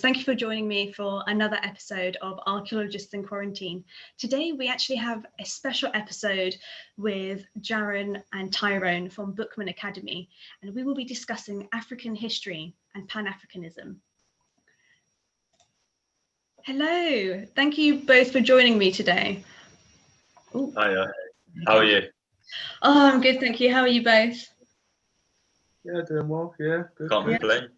Thank you for joining me for another episode of Archaeologists in Quarantine. Today we actually have a special episode with Jaron and Tyrone from Boukman Academy, and we will be discussing African history and Pan-Africanism. Hello, thank you both for joining me today. Ooh. Hi, how are you? Oh, I'm good, thank you. How are you both? Yeah, doing well. Yeah, good. Can't complain.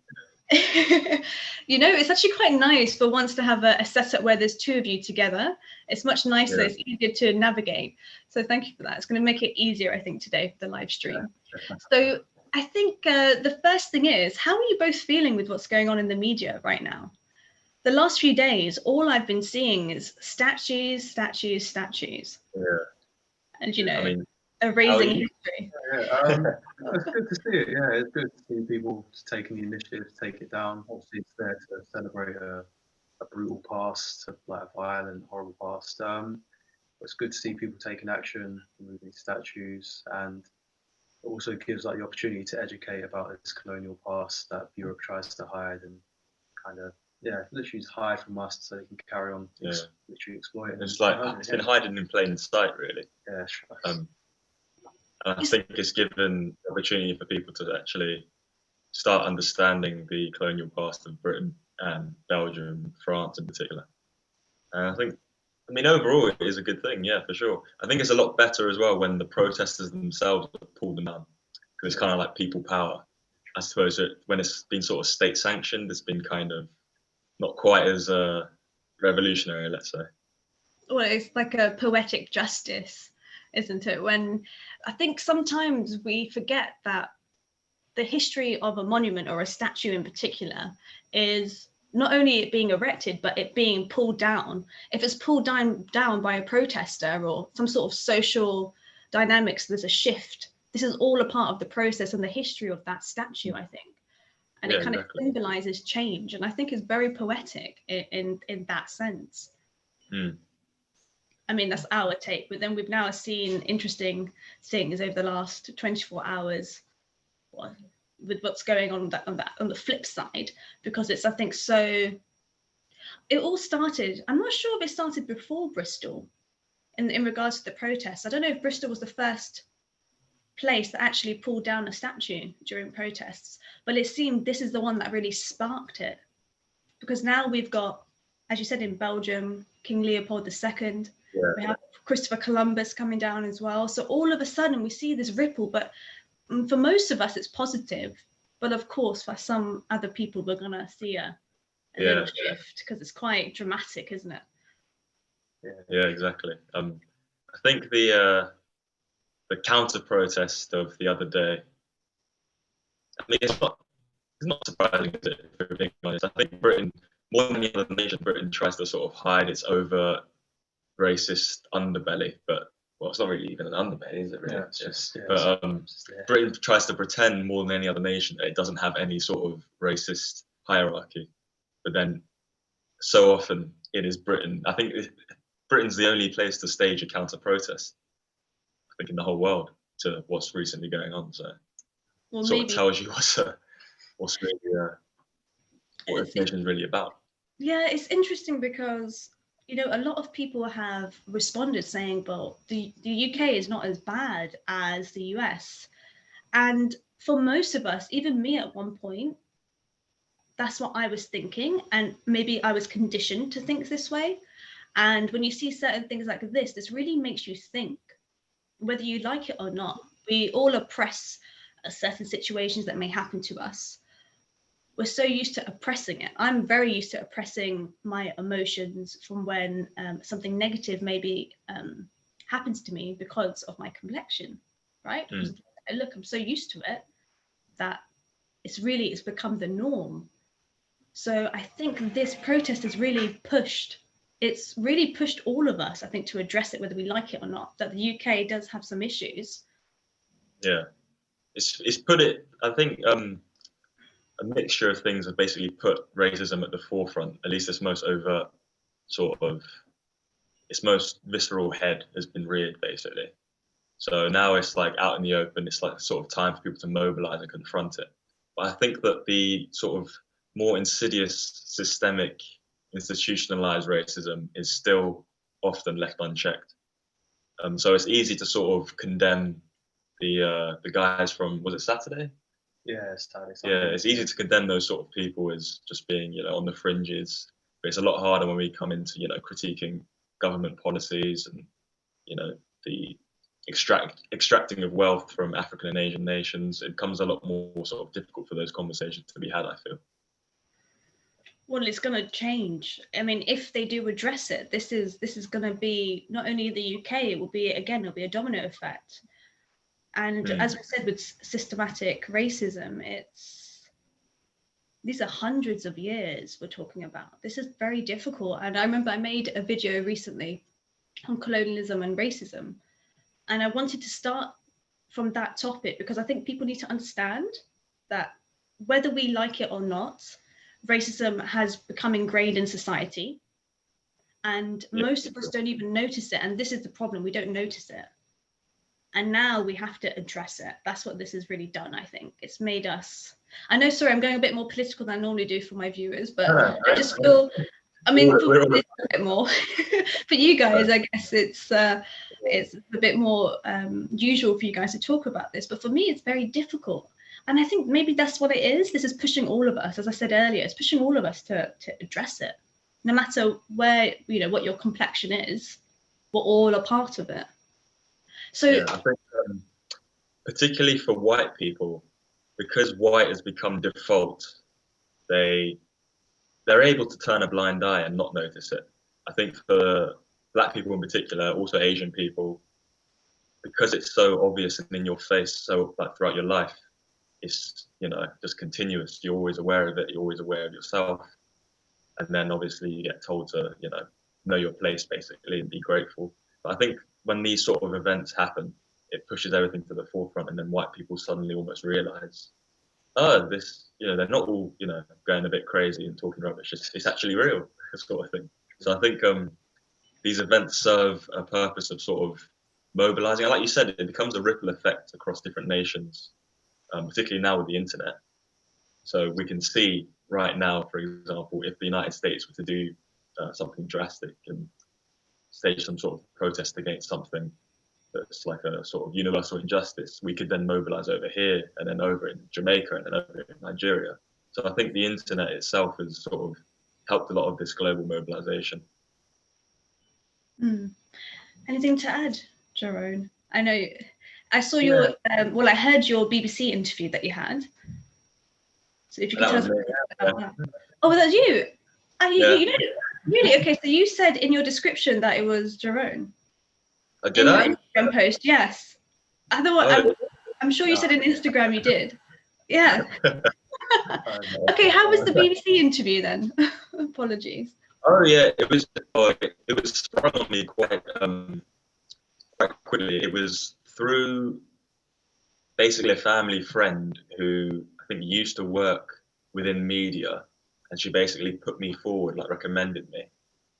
You know, it's actually quite nice for once to have a setup where there's two of you together. It's much nicer, It's easier to navigate. So thank you for that. It's going to make it easier, I think, today for the live stream. Yeah. So I think the first thing is, how are you both feeling with what's going on in the media right now? The last few days, all I've been seeing is statues, statues, statues. Yeah. And, you know, I mean, erasing history. It's good to see it. Yeah, it's good to see people taking the initiative to take it down. Obviously, it's there to celebrate a brutal past, like a violent, horrible past. It's good to see people taking action, removing statues, and it also gives like the opportunity to educate about this colonial past that Europe tries to hide and kind of literally just hide from us so they can carry on literally exploiting. It's like it's been hiding in plain sight, really. Yeah, sure. And I think it's given the opportunity for people to actually start understanding the colonial past of Britain and Belgium, France in particular. And I mean, overall, it is a good thing, yeah, for sure. I think it's a lot better as well when the protesters themselves pull them down, because it's kind of like people power. I suppose when it's been sort of state sanctioned, it's been kind of not quite as revolutionary, let's say. Well, it's like a poetic justice, isn't it? When I think sometimes we forget that the history of a monument or a statue in particular is not only it being erected, but it being pulled down. If it's pulled down by a protester or some sort of social dynamics, there's a shift. This is all a part of the process and the history of that statue, I think. And it kind of symbolizes change. And I think it's very poetic in that sense. Mm. I mean, that's our take, but then we've now seen interesting things over the last 24 hours with what's going on the flip side, because it's, I think, so it all started, I'm not sure if it started before Bristol in regards to the protests. I don't know if Bristol was the first place that actually pulled down a statue during protests, but it seemed this is the one that really sparked it, because now we've got, as you said, in Belgium, King Leopold II. Yeah. We have Christopher Columbus coming down as well. So all of a sudden we see this ripple, but for most of us it's positive. But of course, for some other people, we're gonna see a little shift, because it's quite dramatic, isn't it? Yeah, exactly. I think the counter protest of the other day, I mean, it's not surprising, is it, if we're being honest? I think Britain, more than any other nation, Britain tries to sort of hide its overt racist underbelly, but well, it's not really even an underbelly, is it really? Britain tries to pretend more than any other nation that it doesn't have any sort of racist hierarchy, but then so often it is Britain. I think Britain's the only place to stage a counter protest, I think, in the whole world to what's recently going on. So sort of tells you what's really what information is really about. Yeah, it's interesting because, you know, a lot of people have responded saying, well, the UK is not as bad as the US. And for most of us, even me at one point, that's what I was thinking. And maybe I was conditioned to think this way. And when you see certain things like this really makes you think, whether you like it or not. We all oppress certain situations that may happen to us. We're so used to oppressing it. I'm very used to oppressing my emotions from when something negative maybe happens to me because of my complexion, right? Look, I'm so used to it that it's become the norm. So I think this protest has really pushed all of us, I think, to address it, whether we like it or not, that the UK does have some issues. Yeah, it's put it, I think, a mixture of things have basically put racism at the forefront. At least its most overt its most visceral head has been reared, basically. So now it's like out in the open. It's like sort of time for people to mobilize and confront it. But I think that the sort of more insidious, systemic, institutionalized racism is still often left unchecked. So it's easy to sort of condemn the guys from, was it Saturday? Yeah, Saturday. Yeah, it's easy to condemn those sort of people as just being, on the fringes. But it's a lot harder when we come into, critiquing government policies and, the extracting of wealth from African and Asian nations. It becomes a lot more sort of difficult for those conversations to be had, I feel. Well, it's going to change. I mean, if they do address it, this is going to be not only the UK, it'll be a domino effect. And as we said, with systematic racism, these are hundreds of years we're talking about. This is very difficult. And I remember I made a video recently on colonialism and racism. And I wanted to start from that topic because I think people need to understand that whether we like it or not, racism has become ingrained in society. And most of us don't even notice it. And this is the problem, we don't notice it. And now we have to address it. That's what this has really done, I think. It's made us, I know, sorry, I'm going a bit more political than I normally do for my viewers, but I just feel, I mean, for me, it's a bit more. For you guys, I guess it's a bit more usual for you guys to talk about this, but for me, it's very difficult. And I think maybe that's what it is. This is pushing all of us, as I said earlier, it's pushing all of us to address it. No matter where, what your complexion is, we're all a part of it. So yeah, I think particularly for white people, because white has become default, they're able to turn a blind eye and not notice it. I think for Black people in particular, also Asian people, because it's so obvious and in your face, so like throughout your life, it's just continuous. You're always aware of it. You're always aware of yourself, and then obviously you get told to know your place basically and be grateful. But I think when these sort of events happen, it pushes everything to the forefront, and then white people suddenly almost realize, oh, this, they're not all, going a bit crazy and talking rubbish. It's actually real, sort of thing. So I think these events serve a purpose of sort of mobilizing. And like you said, it becomes a ripple effect across different nations, particularly now with the internet. So we can see right now, for example, if the United States were to do something drastic and stage some sort of protest against something that's like a sort of universal injustice, we could then mobilize over here and then over in Jamaica and then over in Nigeria. So I think the internet itself has sort of helped a lot of this global mobilization. Anything to add, Jaron? I know I saw your, well, I heard your BBC interview that you had. So if you could tell us about that. Oh, well, that's you. Really? Okay, so you said in your description that it was Jaron. Did I? Your Instagram post, yes. I thought, I'm sure you said in Instagram you did. Yeah. Okay, how was the BBC interview then? Apologies. Oh yeah, it was sprung on me quite quickly. It was through basically a family friend who I think used to work within media, and she basically put me forward, like recommended me.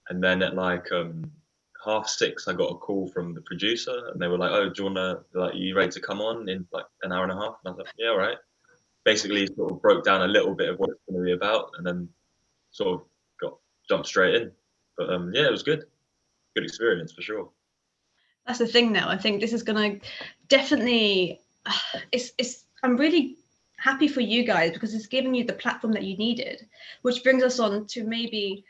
And then at like 6:30, I got a call from the producer, and they were like, "Oh, do you wanna, like, you ready to come on in like an hour and a half?" And I was like, "Yeah, all right." Basically, sort of broke down a little bit of what it's going to be about, and then sort of jumped straight in. But yeah, it was good experience for sure. That's the thing now. I think this is going to definitely, I'm really happy for you guys because it's giving you the platform that you needed, which brings us on to maybe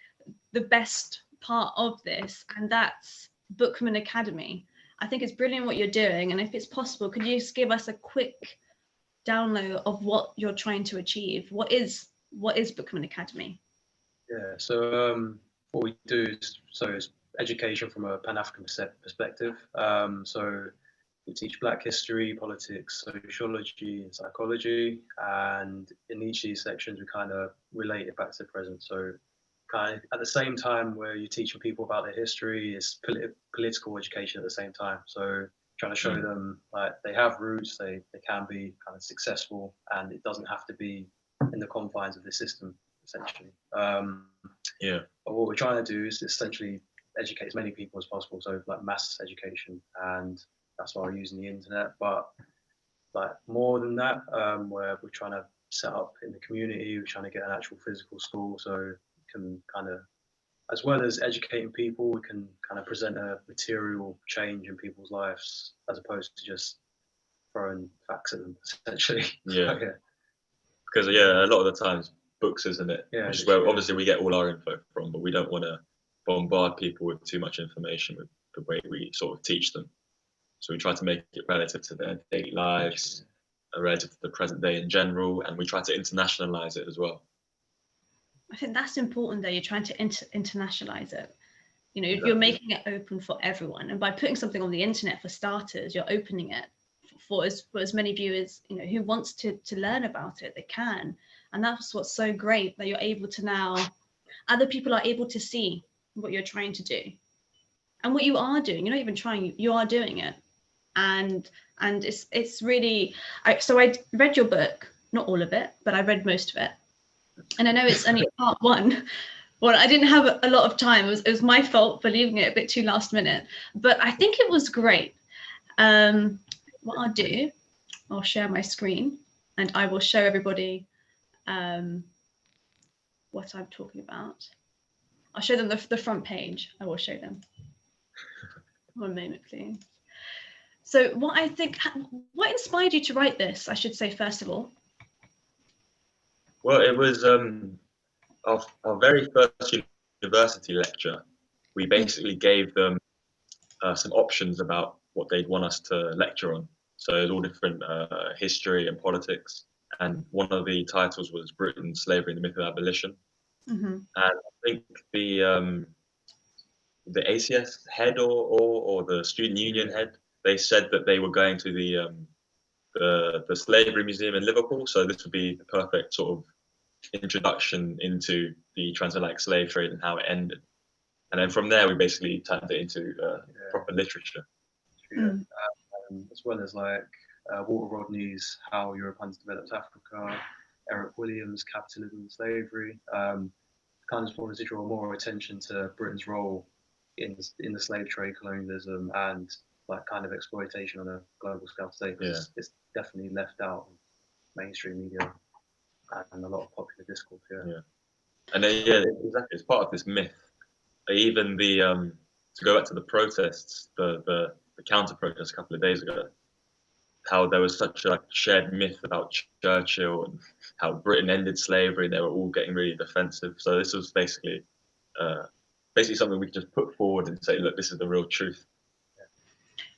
the best part of this, and that's Boukman Academy. I think it's brilliant what you're doing, and if it's possible, could you just give us a quick download of what you're trying to achieve? What is Boukman Academy? Yeah, so what we do is education from a Pan-African perspective. So we teach Black history, politics, sociology, and psychology, and in each of these sections we kind of relate it back to the present. So kind of at the same time where you're teaching people about their history, it's political education at the same time. So trying to show them like they have roots, they can be kind of successful, and it doesn't have to be in the confines of the system, essentially. But what we're trying to do is essentially educate as many people as possible, so like mass education, and that's why we're using the internet. But like more than that, where we're trying to set up in the community. We're trying to get an actual physical school, so we can kind of, as well as educating people, we can kind of present a material change in people's lives as opposed to just throwing facts at them, essentially. Yeah. Yeah. Because a lot of the times books, isn't it? Yeah. Which is where obviously we get all our info from, but we don't want to bombard people with too much information with the way we sort of teach them. So we try to make it relative to their daily lives, relative to the present day in general, and we try to internationalize it as well. I think that's important, though. You're trying to internationalize it. You know, Exactly. You're making it open for everyone, and by putting something on the internet, for starters, you're opening it for as many viewers, you know, who wants to learn about it, they can. And that's what's so great, that you're able to now, other people are able to see what you're trying to do and what you are doing. You're not even trying, you are doing it. And it's really, so I read your book, not all of it, but I read most of it. And I know it's only part one. Well, I didn't have a lot of time. It was my fault for leaving it a bit too last minute, but I think it was great. What I'll do, I'll share my screen and I will show everybody what I'm talking about. I'll show them the front page. I will show them. 1 moment, please. So what inspired you to write this, I should say, first of all? Well, it was our very first university lecture. We basically gave them some options about what they'd want us to lecture on. So it was all different history and politics. And one of the titles was Britain, Slavery and the Myth of Abolition. Mm-hmm. And I think the ACS head or the student union head, they said that they were going to the Slavery Museum in Liverpool. So this would be the perfect sort of introduction into the transatlantic slave trade and how it ended. And then from there, we basically turned it into proper literature. Mm. As well as like Walter Rodney's How Europeans Developed Africa, Eric Williams' Capitalism and Slavery. Kind of wanted to draw more attention to Britain's role in the slave trade, colonialism, and like kind of exploitation on a global scale today. It's definitely left out of mainstream media and a lot of popular discourse. Yeah. And then exactly, it's part of this myth. Even the to go back to the protests, the counter protests a couple of days ago, how there was such a shared myth about Churchill and how Britain ended slavery, and they were all getting really defensive. So this was basically something we could just put forward and say, look, this is the real truth.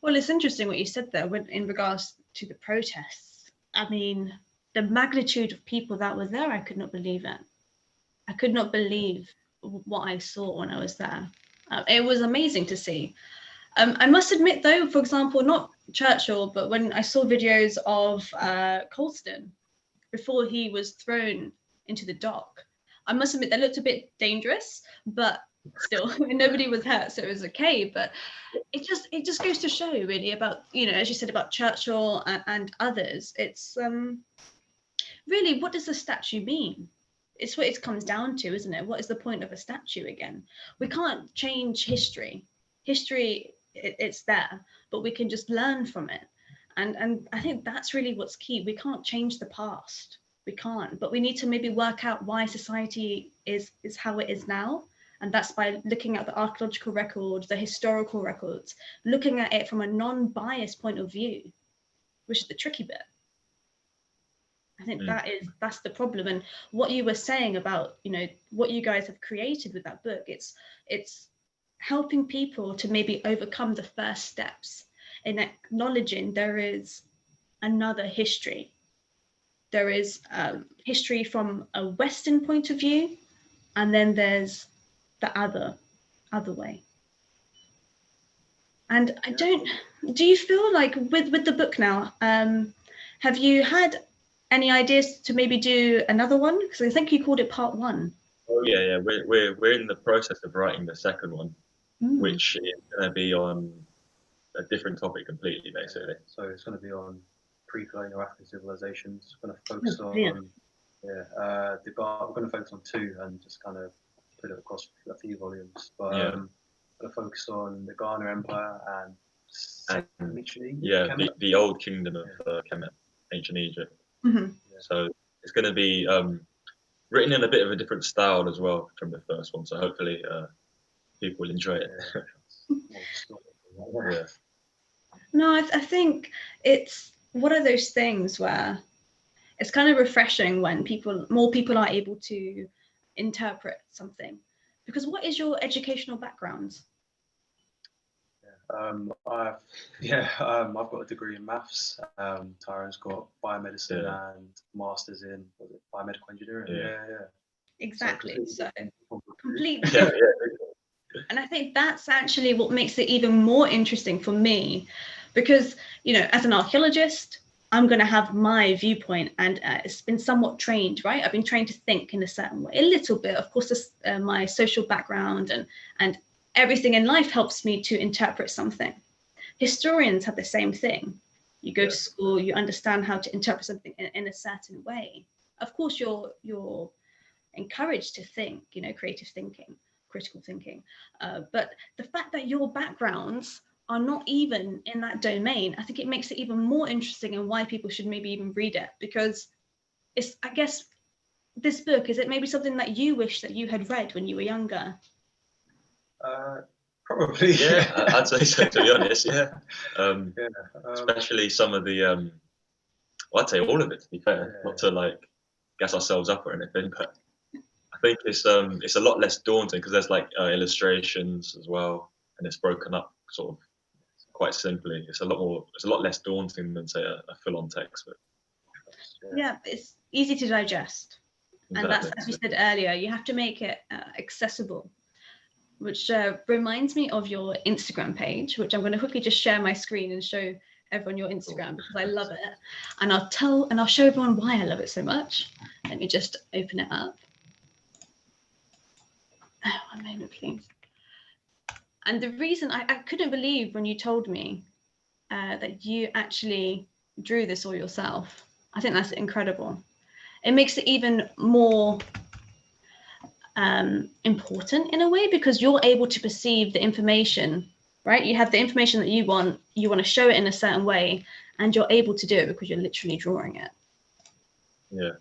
Well, it's interesting what you said there in regards to the protests. I mean, the magnitude of people that were there, I could not believe it. I could not believe what I saw when I was there. It was amazing to see. I must admit, though, for example, not Churchill, but when I saw videos of Colston before he was thrown into the dock, I must admit they looked a bit dangerous, but still nobody was hurt, so it was okay. But it just goes to show really about, you know, as you said about Churchill and others. It's really, what does the statue mean? It's what it comes down to, isn't it? What is the point of a statue again? We can't change history. History, it's there, but we can just learn from it. And I think that's really what's key. We can't change the past. We can't, but we need to maybe work out why society is how it is now. And that's by looking at the archaeological records, the historical records, looking at it from a non-biased point of view, which is the tricky bit. I think that's the problem. And what you were saying about, you know, what you guys have created with that book, it's helping people to maybe overcome the first steps in acknowledging there is another history. There is history from a Western point of view, and then there's the other way. And do you feel like with the book now, have you had any ideas to maybe do another one? Because I think you called it part one. Oh yeah. We're in the process of writing the second one, which is going to be on a different topic completely, basically. So it's going to be on pre-colonial African civilizations. We're going to focus on we're going to focus on 2 and just kind of put it across a few volumes. But we're going to focus on the Ghana Empire and the old kingdom of Kemet, ancient Egypt. Mm-hmm. So it's going to be written in a bit of a different style as well from the first one. So hopefully people will enjoy it. Yeah. No, I think it's one of those things where it's kind of refreshing when more people are able to interpret something. Because what is your educational background? I've got a degree in maths. Tyrone's got biomedicine and masters in biomedical engineering. Yeah. Exactly. So completely different. And I think that's actually what makes it even more interesting for me, because, as an archaeologist, I'm going to have my viewpoint, and it's been somewhat trained, right? I've been trained to think in a certain way, a little bit. Of course, my social background and everything in life helps me to interpret something. Historians have the same thing. You go to school, you understand how to interpret something in a certain way. Of course, you're encouraged to think, creative thinking, critical thinking. But the fact that your backgrounds are not even in that domain, I think it makes it even more interesting, and why people should maybe even read it, because I guess this book, is it maybe something that you wish that you had read when you were younger? Probably. Yeah, I'd say so, to be honest. Especially some of the, I'd say all of it, to be fair, not to gas ourselves up or anything, but I think it's a lot less daunting because there's illustrations as well, and it's broken up sort of quite simply. It's a lot less daunting than, say, a full-on textbook. Yeah, it's easy to digest. Exactly. And that's, as we said earlier, you have to make it accessible, which reminds me of your Instagram page, which I'm going to quickly just share my screen and show everyone your Instagram, because I love it. And I'll show everyone why I love it so much. Let me just open it up. Oh, 1 moment, please. And the reason I couldn't believe when you told me that you actually drew this all yourself. I think that's incredible. It makes it even more important in a way, because you're able to perceive the information, right? You have the information that you want to show it in a certain way, and you're able to do it because you're literally drawing it. Yeah.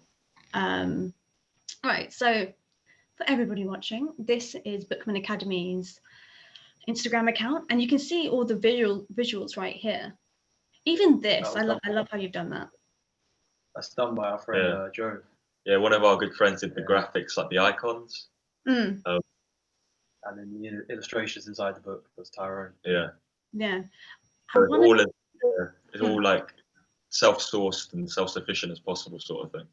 Right, so for everybody watching, this is Boukman Academy's Instagram account, and you can see all the visuals right here. Even this, I love how you've done that. That's done by our friend Joe. Yeah, one of our good friends did the graphics, like the icons. And then the illustrations inside the book was Tyrone. Yeah. So it's all like self-sourced and self-sufficient as possible, sort of thing.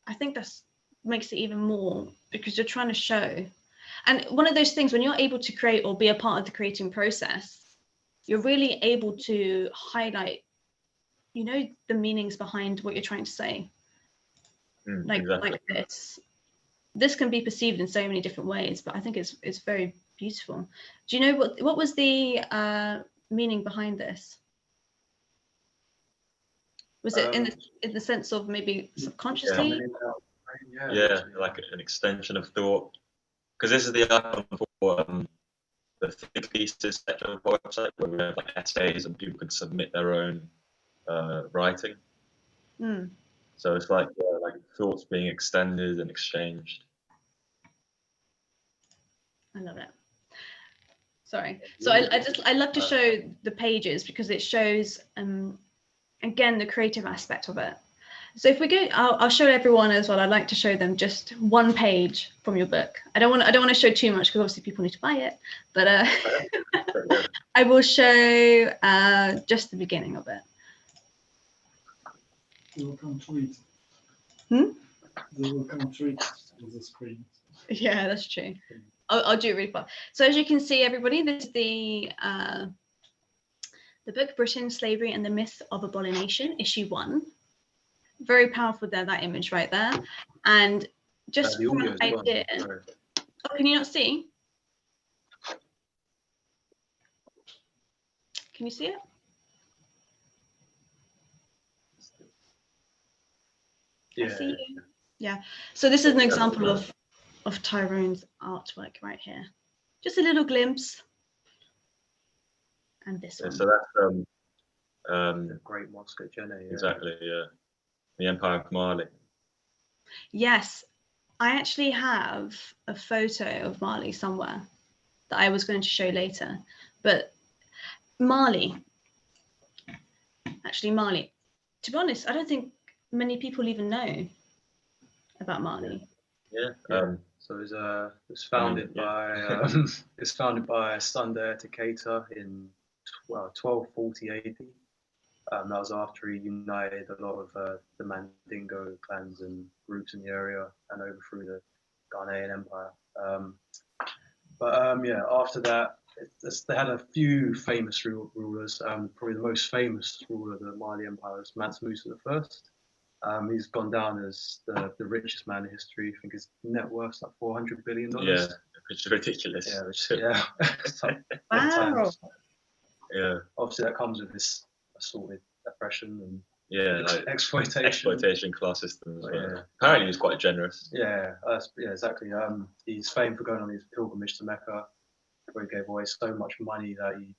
I think that's makes it even more, because you're trying to show. And one of those things, when you're able to create or be a part of the creating process, you're really able to highlight, the meanings behind what you're trying to say. Exactly. Like this can be perceived in so many different ways, but I think it's very beautiful. Do you know what was the meaning behind this? Was it in the sense of maybe subconsciously? Yeah, like an extension of thought. Because this is the icon for the think pieces section of the website, where we have essays and people can submit their own writing. So it's like thoughts being extended and exchanged. I love it. Sorry. So I love to show the pages, because it shows again the creative aspect of it. So if we go, I'll show everyone as well. I'd like to show them just one page from your book. I don't want to show too much, because obviously people need to buy it. But I will show just the beginning of it. They will come tweet. They will come tweet with the screen. Yeah, that's true. I'll do it really fast. So as you can see, everybody, this is the book Britain, Slavery and the Myth of Abomination, issue 1. Very powerful there, that image right there. And just from an idea. Oh, can you not see? Can you see it? Yeah. I see you. Yeah. So this is an example of Tyrone's artwork right here. Just a little glimpse. And this one. So that's the Great Mosque at Jenny. Exactly, yeah. The Empire of Mali. Yes, I actually have a photo of Mali somewhere that I was going to show later. But Mali, to be honest, I don't think many people even know about Mali. Yeah. So it's founded by it's founded by Sunday Takeda in 1240 AD. That was after he united a lot of the Mandingo clans and groups in the area and overthrew the Ghanaian Empire. After that, they had a few famous rulers. Probably the most famous ruler of the Mali Empire was Mansa Musa I. He's gone down as the richest man in history. I think his net worth's like $400 billion. Yeah, which is ridiculous. Yeah. Wow. Yeah. Obviously, that comes with this assorted oppression and like exploitation class system as well. Yeah. Apparently, he was quite generous. Yeah, exactly. He's famed for going on his pilgrimage to Mecca, where he gave away so much money that he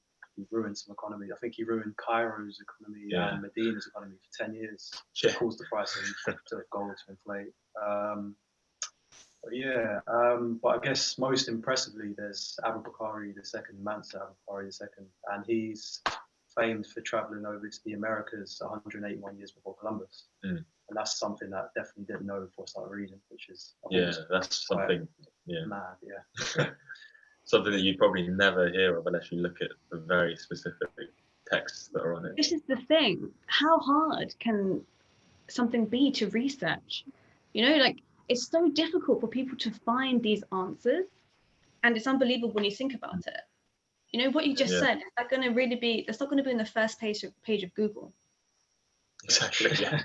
ruined some economy. I think he ruined Cairo's economy and Medina's economy for 10 years. Caused the price of gold to inflate. But I guess most impressively, there's Abubakari II, Mansa Abubakari II, and he's famed for traveling over to the Americas 181 years before Columbus. And that's something that I definitely didn't know before I started reading, which is that's something mad. Something that you probably never hear of unless you look at the very specific texts that are on it. This is the thing. How hard can something be to research? It's so difficult for people to find these answers, and it's unbelievable when you think about it. What you just said, is that going to really be? That's not going to be in the first page of Google. Exactly. Yeah.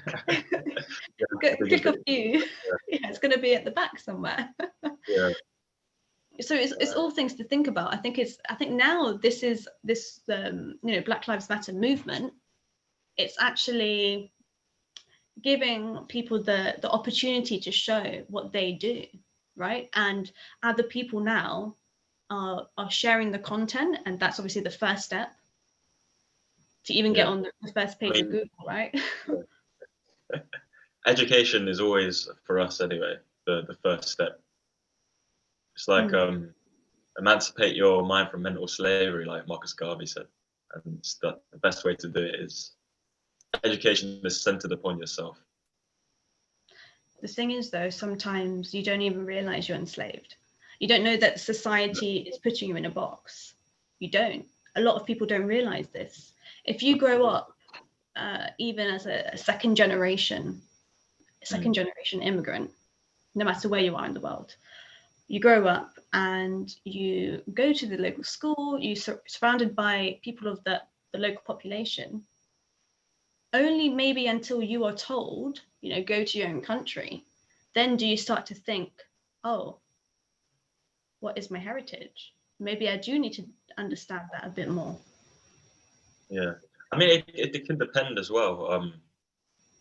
Click a few. It's going to be at the back somewhere. Yeah. So it's all things to think about. I think now this Black Lives Matter movement. It's actually giving people the opportunity to show what they do, right? And other people now are sharing the content, and that's obviously the first step to even get on the first page of Google, right? Education is always, for us anyway, the first step. It's like emancipate your mind from mental slavery, like Marcus Garvey said. And the best way to do it is education is centered upon yourself. The thing is, though, sometimes you don't even realize you're enslaved. You don't know that society is putting you in a box. You don't. A lot of people don't realize this. If you grow up, even as a second generation immigrant, no matter where you are in the world, you grow up and you go to the local school, you're surrounded by people of the local population. Only maybe until you are told, go to your own country, then do you start to think, oh, what is my heritage? Maybe I do need to understand that a bit more. Yeah, I mean, it can depend as well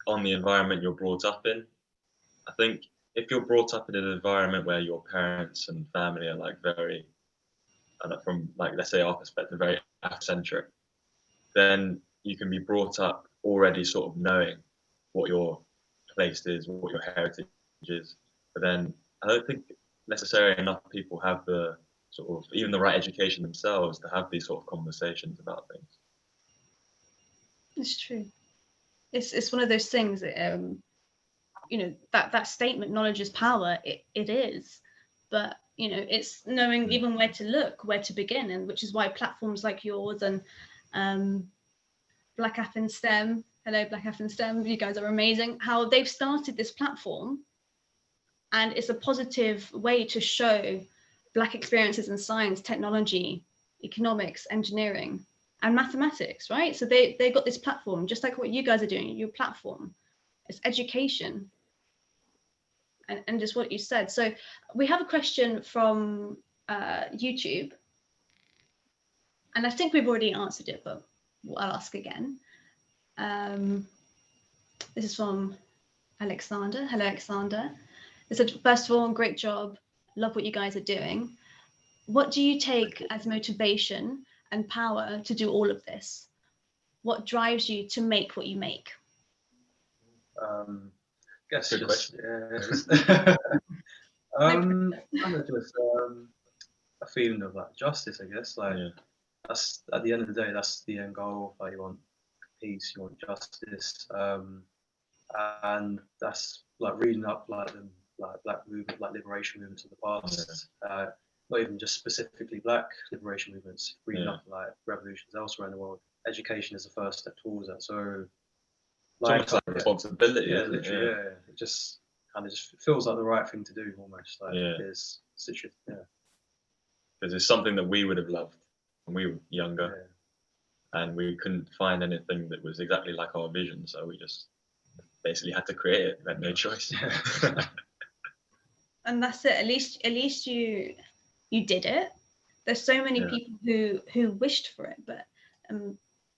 on the environment you're brought up in. I think if you're brought up in an environment where your parents and family are very, from let's say our perspective, very Afrocentric, then you can be brought up already sort of knowing what your place is, what your heritage is. But then I don't think necessarily enough people have the sort of even the right education themselves to have these sort of conversations about things. It's true. It's one of those things that, that statement, knowledge is power. It is, but it's knowing even where to look, where to begin, and which is why platforms like yours and Black Afin STEM, hello Black Afin STEM, you guys are amazing. How they've started this platform, and it's a positive way to show Black experiences in science, technology, economics, engineering, and mathematics, right? So they got this platform, just like what you guys are doing. Your platform, it's education, and just what you said. So we have a question from YouTube, and I think we've already answered it, but I'll ask again. This is from Alexander. Hello, Alexander. They said, first of all, great job. Love what you guys are doing. What do you take as motivation and power to do all of this? What drives you to make what you make? Guess Good just question. kind of just a feeling of like justice, I guess. Like that's at the end of the day, that's the end goal. Like you want peace, you want justice, and that's like reading up like the black movement, like liberation movements of the past. Not even just specifically black liberation movements. Reading up like revolutions elsewhere in the world. Education is the first step towards that. So like, it's almost like responsibility. Yeah, literally. Yeah. It just kind of just feels like the right thing to do, almost. Like it's such a because it's something that we would have loved when we were younger, and we couldn't find anything that was exactly like our vision, so we just basically had to create it. We had no choice. And that's it. At least you did it. There's so many people who wished for it, but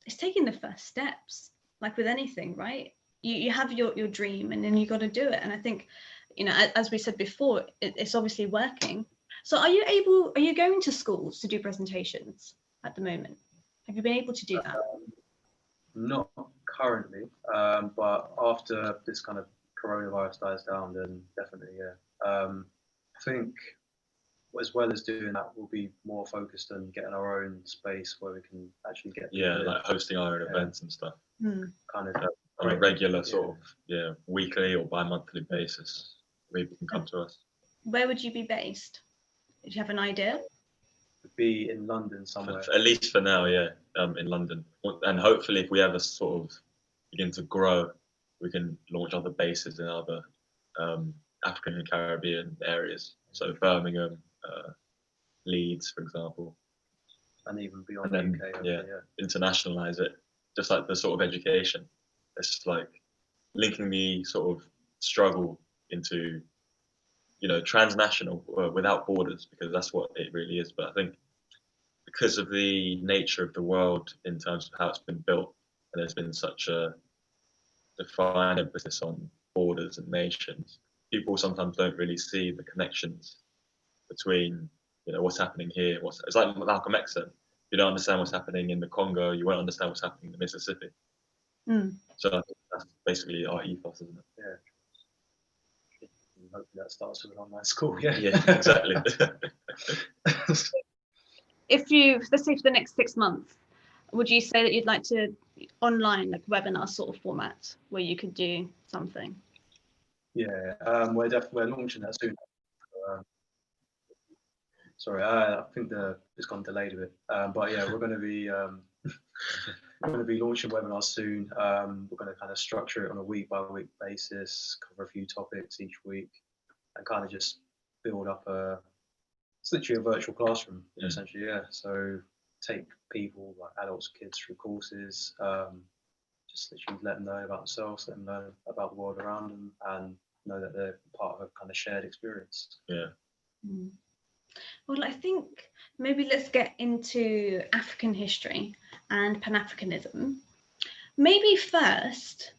it's taking the first steps. Like with anything, right? You have your dream, and then you got to do it. And I think, you know, as we said before, it's obviously working. So are you going to schools to do presentations at the moment? Have you been able to do that? Not currently, but after this kind of coronavirus dies down, then definitely, I think as well as doing that, we'll be more focused on getting our own space where we can actually get like hosting our own events and stuff. Kind of on a regular sort of weekly or bi-monthly basis. People can come to us. Where would you be based? Did you have an idea? Be in London somewhere. At least for now, in London. And hopefully if we ever sort of begin to grow, we can launch other bases in other African and Caribbean areas. So Birmingham, Leeds, for example. And even beyond and the UK. then, internationalize it. Just like the sort of education. It's just like linking the sort of struggle into, transnational without borders, because that's what it really is. But I think because of the nature of the world in terms of how it's been built, and there's been such a defined emphasis on borders and nations, people sometimes don't really see the connections between, what's happening here. It's like Malcolm X said, you don't understand what's happening in the Congo, you won't understand what's happening in the Mississippi. So I think that's basically our ethos, isn't it? Yeah. And hopefully that starts with an online school. Yeah, exactly. Let's say for the next 6 months, would you say that you'd like to online, like webinar sort of format, where you could do something? Yeah, we're launching that soon. Sorry, I think it's gone delayed a bit. But yeah, we're going to be launching webinars soon. We're going to kind of structure it on a week-by-week basis, cover a few topics each week, and kind of just build up it's literally a virtual classroom, essentially. Yeah. So take people like adults, kids through courses. Just literally let them know about themselves, let them know about the world around them, and know that they're part of a kind of shared experience. Well, I think maybe let's get into African history and Pan-Africanism. Maybe first,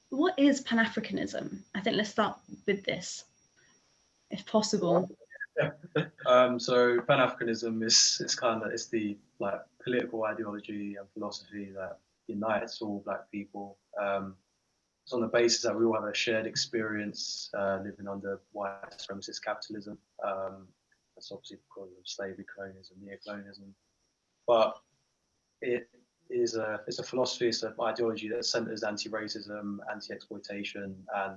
what is Pan-Africanism? I think let's start with this, if possible. So Pan-Africanism is the like political ideology and philosophy that unites all Black people. It's on the basis that we all have a shared experience living under white supremacist capitalism. That's obviously because of slavery, colonialism, neocolonialism. But it's a philosophy, it's an ideology that centers anti-racism, anti-exploitation, and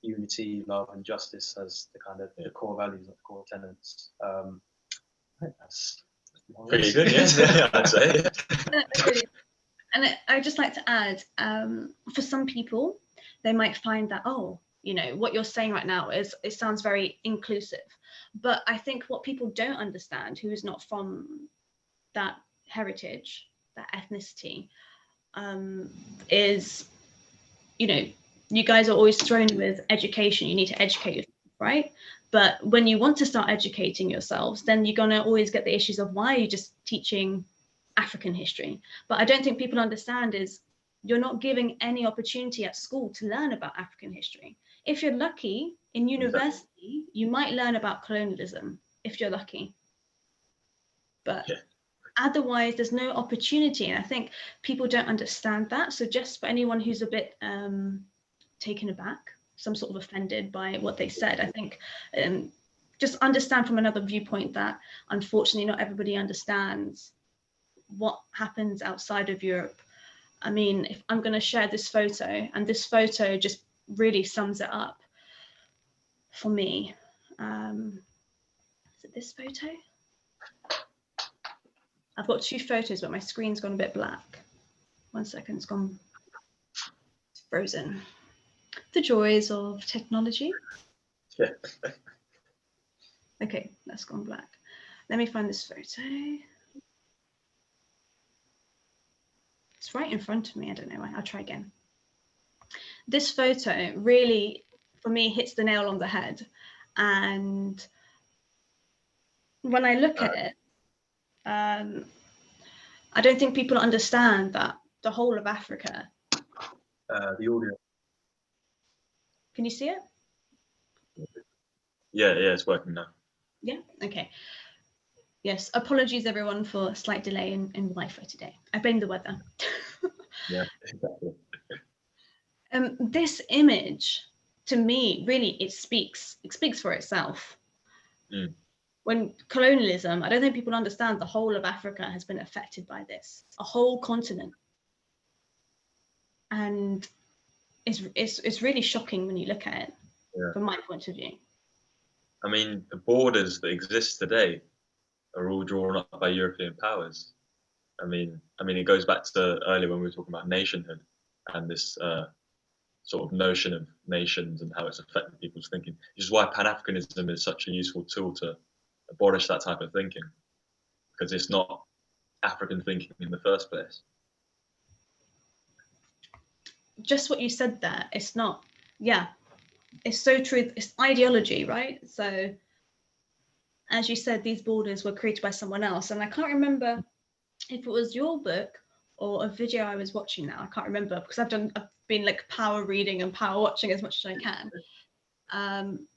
unity, love, and justice as the kind of the core values, the core tenets. I think that's pretty good, yeah, I'd say. And I'd just like to add, for some people, they might find that, what you're saying right now it sounds very inclusive. But I think what people don't understand, who is not from that heritage, that ethnicity, is, you guys are always thrown with education. You need to educate yourself, right? But when you want to start educating yourselves, then you're going to always get the issues of why are you just teaching African history? But I don't think people understand is you're not giving any opportunity at school to learn about African history. If you're lucky, in university, you might learn about colonialism, if you're lucky. But otherwise, there's no opportunity. And I think people don't understand that. So just for anyone who's a bit taken aback, some sort of offended by what they said. I think just understand from another viewpoint that unfortunately not everybody understands what happens outside of Europe. I mean, if I'm going to share this photo, and this photo just really sums it up for me. Is it this photo? I've got two photos, but my screen's gone a bit black. 1 second, it's frozen. The joys of technology. Yeah. Okay, that's gone black. Let me find this photo. It's right in front of me. I don't know why. I'll try again. This photo really, for me, hits the nail on the head. And when I look at it, I don't think people understand that the whole of Africa. The audio. Can you see it? Yeah, it's working now. Yeah, okay. Yes, apologies everyone for a slight delay in Wi-Fi today. I blame the weather. Yeah, exactly. This image, to me, really, it speaks for itself. Mm. When colonialism, I don't think people understand the whole of Africa has been affected by this, a whole continent. And it's really shocking when you look at it, from my point of view. I mean, the borders that exist today are all drawn up by European powers. I mean, it goes back to earlier when we were talking about nationhood and this sort of notion of nations and how it's affected people's thinking, which is why Pan-Africanism is such a useful tool to abolish that type of thinking, because it's not African thinking in the first place. Just what you said there, it's not, it's so true. It's ideology, right? So as you said, these borders were created by someone else. And I can't remember if it was your book or a video I was watching now. I can't remember because I've been like power reading and power watching as much as I can.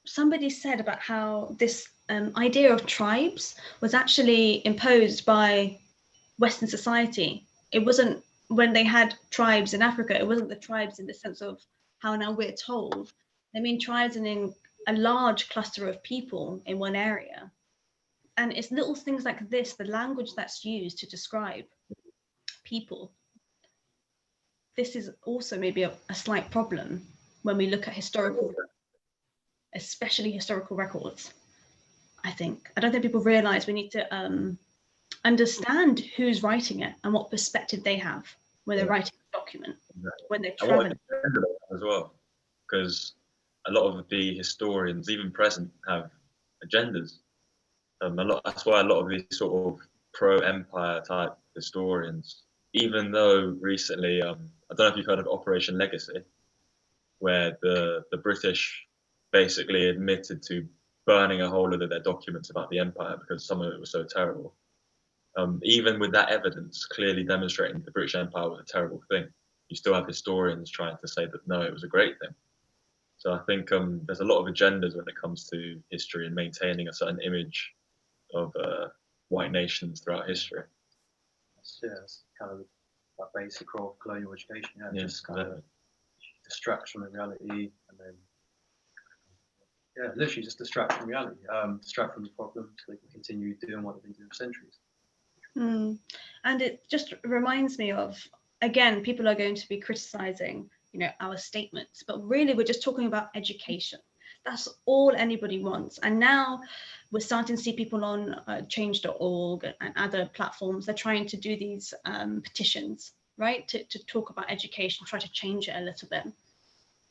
Somebody said about how this idea of tribes was actually imposed by Western society. It wasn't, when they had tribes in Africa, it wasn't the tribes in the sense of how now we're told. They mean tribes in a large cluster of people in one area. And it's little things like this, the language that's used to describe people. This is also maybe a slight problem when we look at historical, especially historical records, I think. I don't think people realize we need to understand who's writing it and what perspective they have when they're writing a document, when they're traveling. As well, because a lot of the historians, even present, have agendas. That's why a lot of these sort of pro-empire type historians, even though recently, I don't know if you've heard of Operation Legacy, where the British basically admitted to burning a whole lot of their documents about the empire because some of it was so terrible. Even with that evidence clearly demonstrating the British Empire was a terrible thing, you still have historians trying to say that no, it was a great thing. So I think there's a lot of agendas when it comes to history and maintaining a certain image of white nations throughout history. That's kind of that basic role of colonial education. Just kind of distract from the reality, and then literally just distract from reality, distract from the problem, so they can continue doing what they've been doing for centuries. And it just reminds me of, again, people are going to be criticizing, our statements, but really we're just talking about education. That's all anybody wants. And now we're starting to see people on change.org and other platforms. They're trying to do these petitions, right, to talk about education, try to change it a little bit.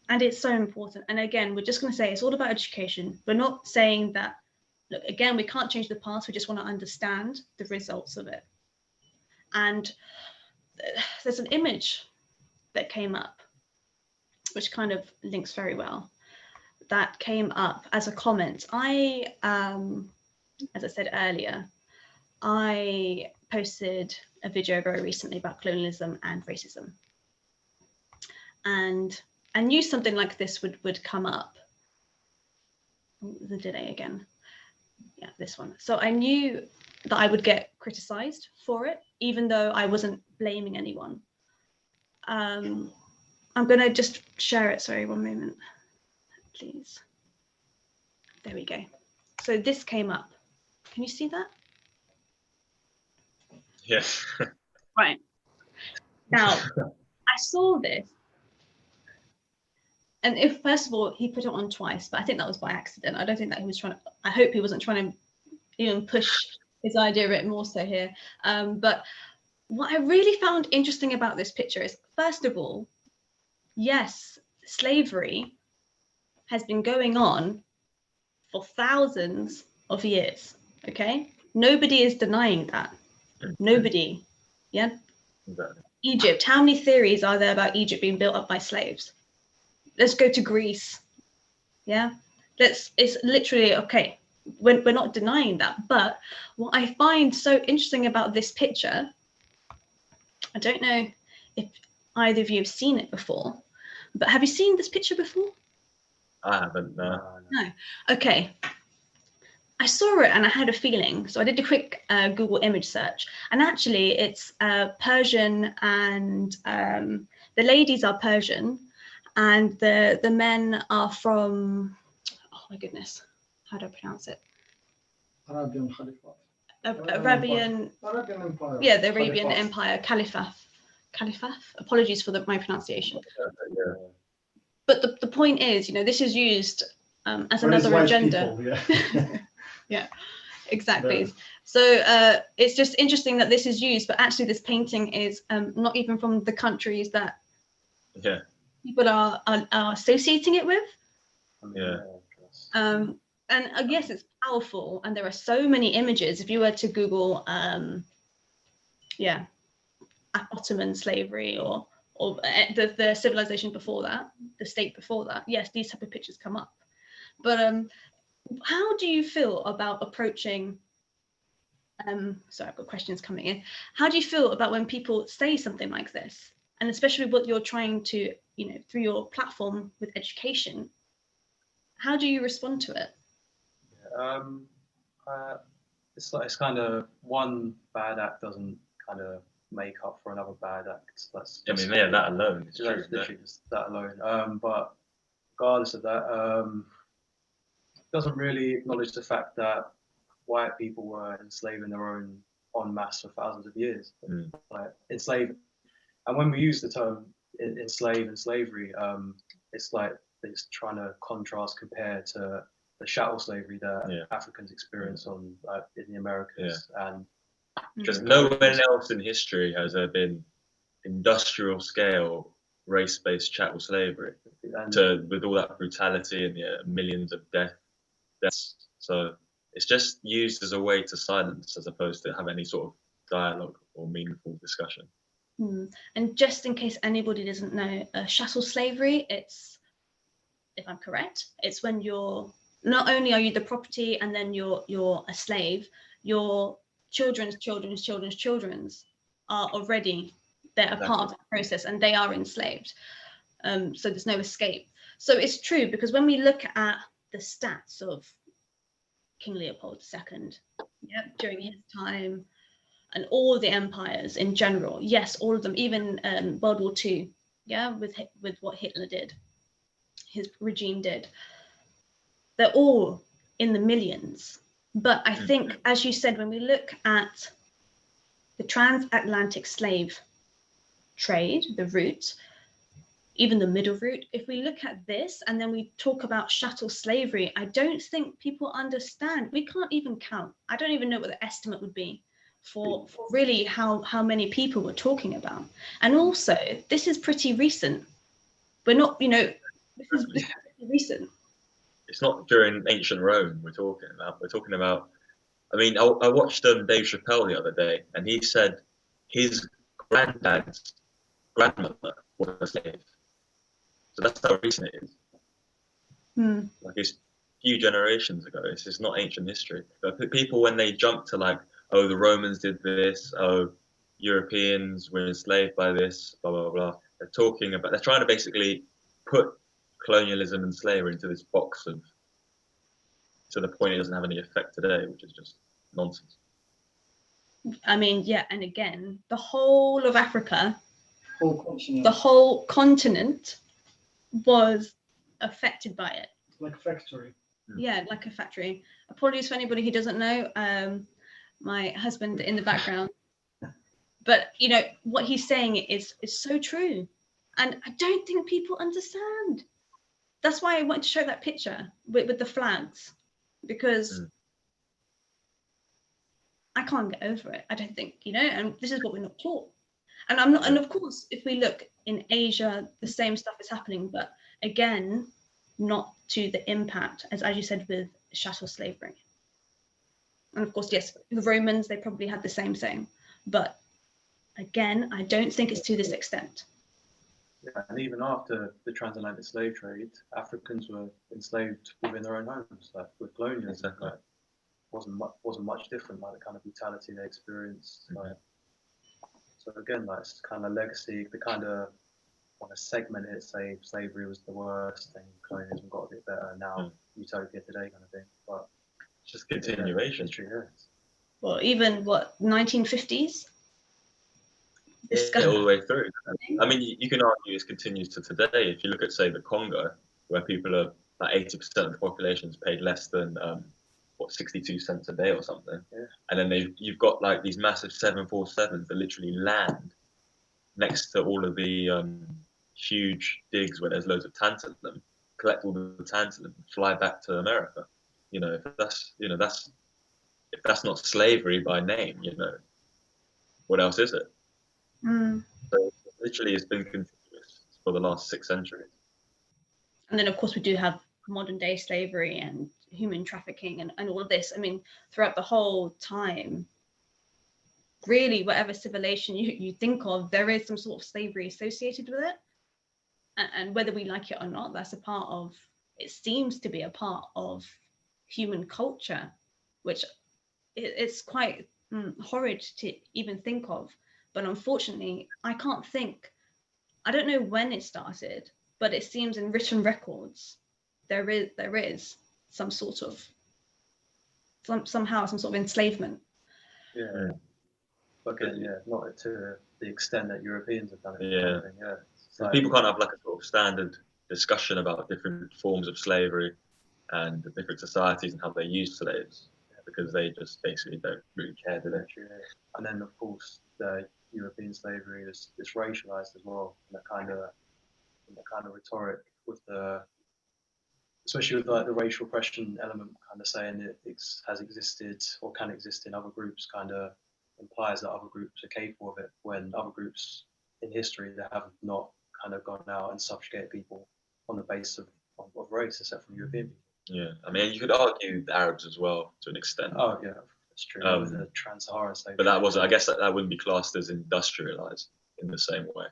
And it's so important. And again, we're just going to say it's all about education. We're not saying that, look, again, we can't change the past. We just want to understand the results of it. And there's an image that came up, which kind of links very well. That came up as a comment. As I said earlier, I posted a video very recently about colonialism and racism. And I knew something like this would come up. The delay again. Yeah, this one. So I knew that I would get criticized for it, even though I wasn't blaming anyone. I'm going to just share it. Sorry, one moment. please. There we go. So this came up. Can you see that? Yes. Right. Now, I saw this. And if, first of all, he put it on twice, but I think that was by accident. I don't think that he was trying to, I hope he wasn't trying to even push his idea a bit more so here. But what I really found interesting about this picture is, first of all, yes, slavery has been going on for thousands of years, okay? Nobody is denying that. Nobody, yeah? Exactly. Egypt, how many theories are there about Egypt being built up by slaves? Let's go to Greece, yeah? It's literally, okay, we're not denying that, but what I find so interesting about this picture, I don't know if either of you have seen it before, but have you seen this picture before? I haven't, no. No. Okay. I saw it and I had a feeling. So I did a quick Google image search, and actually it's Persian, and the ladies are Persian and the men are from, oh my goodness, how do I pronounce it? Arabian Caliphate. Arabian Empire. Yeah, the Arabian Empire, Caliphate. Apologies for my pronunciation. Yeah. But the point is, you know, this is used as another agenda. People, yeah. Yeah, exactly. Yeah. So it's just interesting that this is used, but actually this painting is not even from the countries that people are associating it with. Yeah. And yes, it's powerful, and there are so many images. If you were to Google, Ottoman slavery or the civilization before that, the state before that, yes, these type of pictures come up. But how do you feel about approaching, sorry, I've got questions coming in. How do you feel about when people say something like this? And especially what you're trying to, you know, through your platform with education, how do you respond to it? It's kind of one bad act doesn't kind of make up for another bad act. That's I mean, yeah, that alone is true. Literally just that alone. But regardless of that, doesn't really acknowledge the fact that white people were enslaving their own en masse for thousands of years. Like enslaved, and when we use the term enslave and slavery, it's like it's trying to compare to the chattel slavery that Africans experience in the Americas, and because nowhere else in history has there been industrial scale race-based chattel slavery with all that brutality and millions of deaths. So it's just used as a way to silence as opposed to have any sort of dialogue or meaningful discussion. And just in case anybody doesn't know, chattel slavery, it's, if I'm correct, it's when you're, not only are you the property and then you're a slave, your children's are already, they're a part of the process and they are enslaved. So there's no escape. So it's true, because when we look at the stats of King Leopold II, during his time, and all the empires in general, yes, all of them, even World War II, with what Hitler did, his regime did, they're all in the millions. But I think, as you said, when we look at the transatlantic slave trade, the route, even the middle route, if we look at this and then we talk about chattel slavery, I don't think people understand. We can't even count. I don't even know what the estimate would be for really how many people we're talking about. And also, this is pretty recent. We're not, this is pretty recent. It's not during ancient Rome we're talking about. We're talking about, I mean, I watched Dave Chappelle the other day, and he said his granddad's grandmother was a slave. So that's how recent it is. Like, it's a few generations ago. It's not ancient history. But people, when they jump to like, oh, the Romans did this, oh, Europeans were enslaved by this, blah, blah, blah. They're trying to basically put colonialism and slavery into this box of, to the point it doesn't have any effect today, which is just nonsense. I mean, yeah, and again, the whole of Africa, Whole continent. the whole continent was affected by it. Like a factory. Yeah, like a factory. Apologies for anybody who doesn't know. My husband in the background. But you know what he's saying is so true, and I don't think people understand. That's why I wanted to show that picture with the flags, because I can't get over it. I don't think, you know, and this is what we're not taught. And I'm not. And of course, if we look in Asia, the same stuff is happening, but again, not to the impact as you said with chattel slavery. And of course, yes, the Romans, they probably had the same thing, but again, I don't think it's to this extent. Yeah, and even after the transatlantic slave trade, Africans were enslaved within their own homes, like with colonialism. Exactly. Like, wasn't much different, like the kind of brutality they experienced. Like, so again, like it's kind of legacy. The kind of want to segment it, say slavery was the worst, and colonialism got a bit better. Now utopia today, kind of thing. But it's just continuation. Well, even what 1950s. Yeah, all the way through. I mean, you can argue it continues to today. If you look at, say, the Congo, where people are like 80% of the population is paid less than 62 cents a day or something, and then you've got like these massive 747s that literally land next to all of the huge digs where there's loads of tantalum, collect all the tantalum, and fly back to America. You know, if that's not slavery by name, you know, what else is it? So literally it's been continuous for the last 6 centuries. And then of course we do have modern day slavery and human trafficking and all of this. I mean, throughout the whole time, really whatever civilization you think of, there is some sort of slavery associated with it. And whether we like it or not, that's a part of, it seems to be a part of human culture, which it's quite horrid to even think of. But unfortunately, I can't think, I don't know when it started, but it seems in written records, there is some sort of, somehow some sort of enslavement. Yeah. Okay, yeah, not to the extent that Europeans have done it. Yeah. Like, people can't have like a sort of standard discussion about different forms of slavery and the different societies and how they use slaves, because they just basically don't really care, do they? And then of course the European slavery is racialized as well, in that kind of rhetoric, with especially with like the racial oppression element, kind of saying it has existed or can exist in other groups, kind of implies that other groups are capable of it, when other groups in history that have not kind of gone out and subjugated people on the basis of race, except from European people. Yeah, I mean, you could argue the Arabs as well to an extent. Oh yeah, that's true. With the trans-Saharan slavery. But that wasn't. I guess that wouldn't be classed as industrialized in the same way.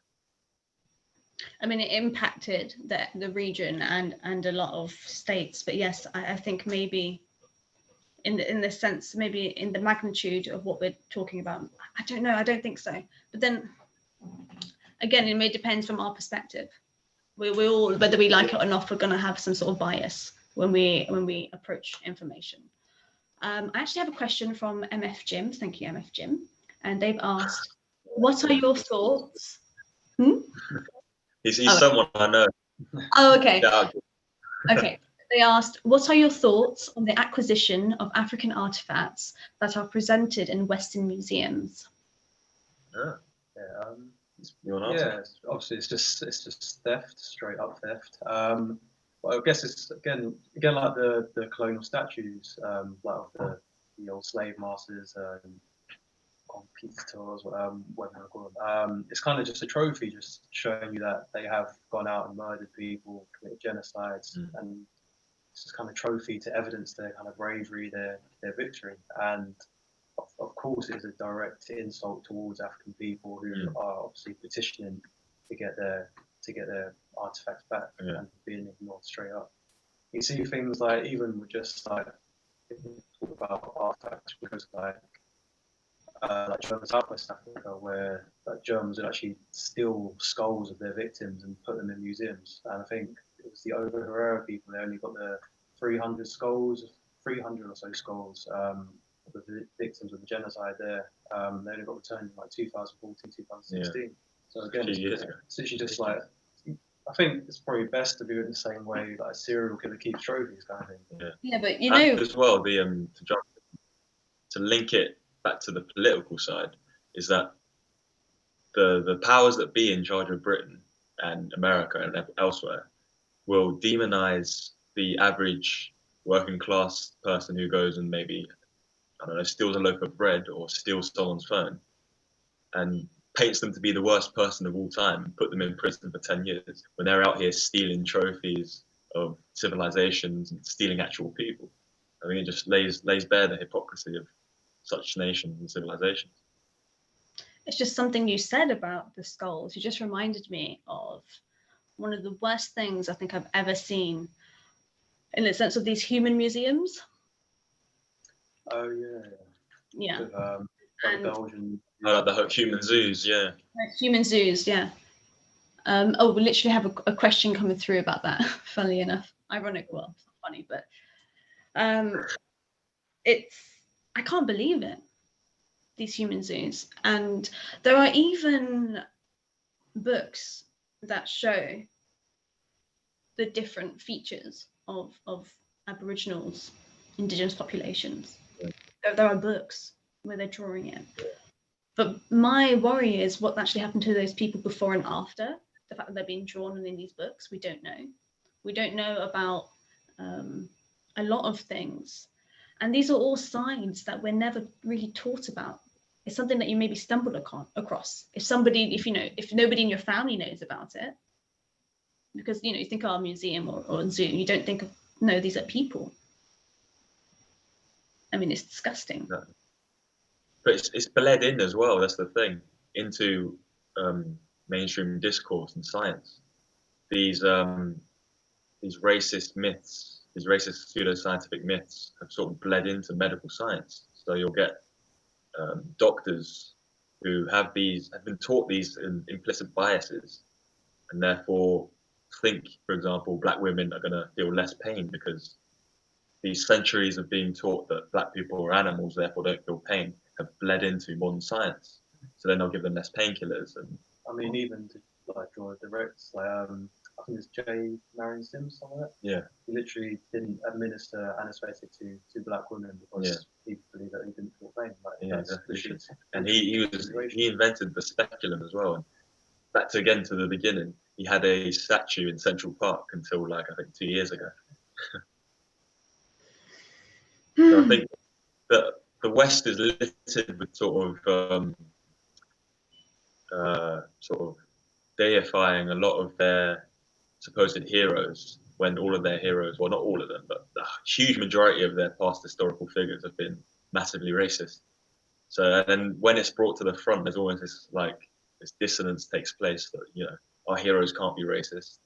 I mean, it impacted the region and a lot of states. But yes, I think maybe in the sense, maybe in the magnitude of what we're talking about, I don't know. I don't think so. But then again, it may depend from our perspective. We all, whether we like it or not, we're going to have some sort of bias when we approach information. I actually have a question from MF Jim. Thank you, MF Jim. And they've asked, what are your thoughts? He's someone I know. Oh, okay. Yeah. Okay. They asked, what are your thoughts on the acquisition of African artifacts that are presented in Western museums? Obviously it's just theft, straight up theft. Well, I guess it's again like the colonial statues, like of the old slave masters, conquistadors, whatever you call them. It's kind of just a trophy, just showing you that they have gone out and murdered people, committed genocides, and it's just kind of trophy to evidence their kind of bravery, their victory. And of course, it's a direct insult towards African people who are obviously petitioning to get their artifacts back and being ignored straight up. You see things like, even with just like talk about artifacts, because like German Southwest Africa, where like Germans would actually steal skulls of their victims and put them in museums. And I think it was the Over Herrera people, they only got the 300 or so skulls of the victims of the genocide there. They only got returned in like 2014, 2016. So again, it's literally just like I think it's probably best to do it the same way like a serial killer keeps trophies, kind of thing. Yeah, but you And know, as well, to link it back to the political side, is that the powers that be in charge of Britain and America and elsewhere will demonize the average working class person who goes and maybe, I don't know, steals a loaf of bread or steals someone's phone, and paints them to be the worst person of all time and put them in prison for 10 years when they're out here stealing trophies of civilizations and stealing actual people. I mean, it just lays bare the hypocrisy of such nations and civilizations. it's just something you said about the skulls. You just reminded me of one of the worst things I think I've ever seen in the sense of these human museums. Oh yeah. Yeah. With, And Belgian. Like the human zoos, yeah. human zoos, yeah. Oh, we literally have a question coming through about that, funnily enough. Ironic, well, it's not funny, but I can't believe it, these human zoos. And there are even books that show the different features of Aboriginals, indigenous populations. There are books where they're drawing it. But my worry is what actually happened to those people before and after, the fact that they're being drawn in these books. We don't know. We don't know about a lot of things. And these are all signs that we're never really taught about. It's something that you maybe stumble across. If nobody in your family knows about it, because, you think, oh, museum or zoo, you don't think of, no, these are people. I mean, it's disgusting. No. But it's bled in as well, that's the thing, into mainstream discourse and science. These racist myths, these racist pseudoscientific myths have sort of bled into medical science. So you'll get doctors who have been taught these implicit biases, and therefore think, for example, black women are going to feel less pain because these centuries of being taught that black people are animals, therefore don't feel pain, have bled into modern science. So then they'll give them less painkillers. And I mean, even to like draw a direct, like I think it's J. Marion Sims, something like that. yeah, He literally didn't administer anesthetic to black women because people believe that he didn't feel pain. Like, yeah, that's exactly. And he invented the speculum as well. And back to again to the beginning, he had a statue in Central Park until like I think 2 years ago. So I think that the West is littered with sort of deifying a lot of their supposed heroes, when all of their heroes, well, not all of them, but the huge majority of their past historical figures have been massively racist. So then when it's brought to the front, there's always this dissonance takes place that, our heroes can't be racist.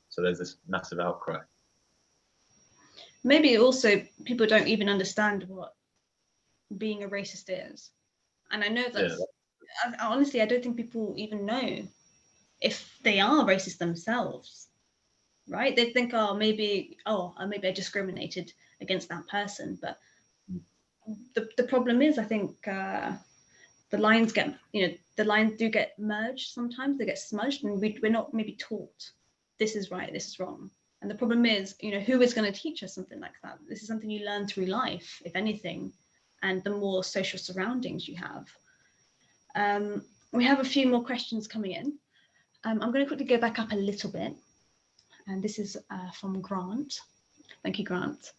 So there's this massive outcry. Maybe also people don't even understand what being a racist is. And I know that honestly, I don't think people even know if they are racist themselves, right? They think, maybe I discriminated against that person. But the problem is, I think the lines do get merged sometimes, they get smudged, and we're not maybe taught this is right, this is wrong. And the problem is, who is going to teach us something like that? This is something you learn through life, if anything, and the more social surroundings you have. We have a few more questions coming in. I'm going to quickly go back up a little bit. And this is from Grant. Thank you, Grant.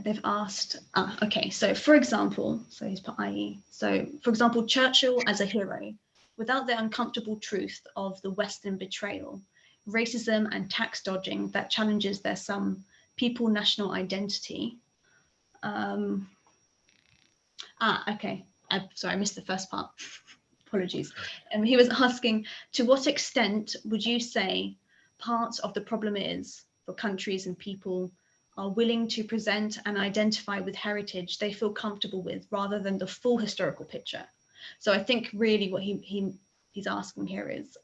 They've asked, okay, so for example, so he's put IE. So for example, Churchill as a hero, without the uncomfortable truth of the Western betrayal, racism and tax dodging that challenges their some people national identity. Okay. Sorry, I missed the first part. Apologies. He was asking, to what extent would you say part of the problem is for countries and people are willing to present and identify with heritage they feel comfortable with rather than the full historical picture? So I think really what he's asking here is,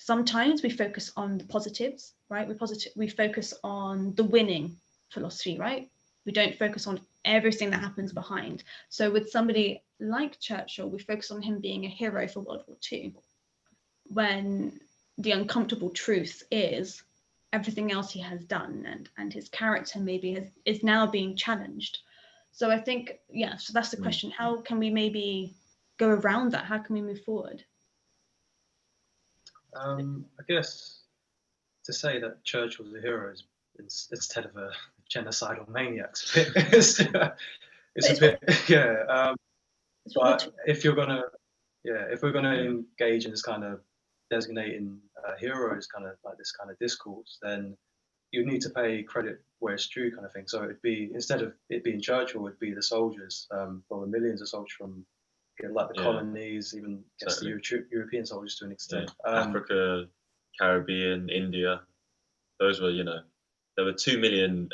sometimes we focus on the positives, right? We focus on the winning philosophy, right? We don't focus on everything that happens behind. So with somebody like Churchill, we focus on him being a hero for World War II, when the uncomfortable truth is everything else he has done, and his character maybe is now being challenged. So I think, yeah, so that's the question. How can we maybe go around that? How can we move forward? I guess to say that Churchill's a hero is instead of a genocidal maniac, it's a bit, yeah. But if we're gonna engage in this kind of designating heroes, kind of like this kind of discourse, then you need to pay credit where it's due, kind of thing. So it'd be, instead of it being Churchill, it'd be the soldiers, well, the millions of soldiers from like the colonies, even the European soldiers to an extent. Africa, Caribbean, India, those were, there were 2 million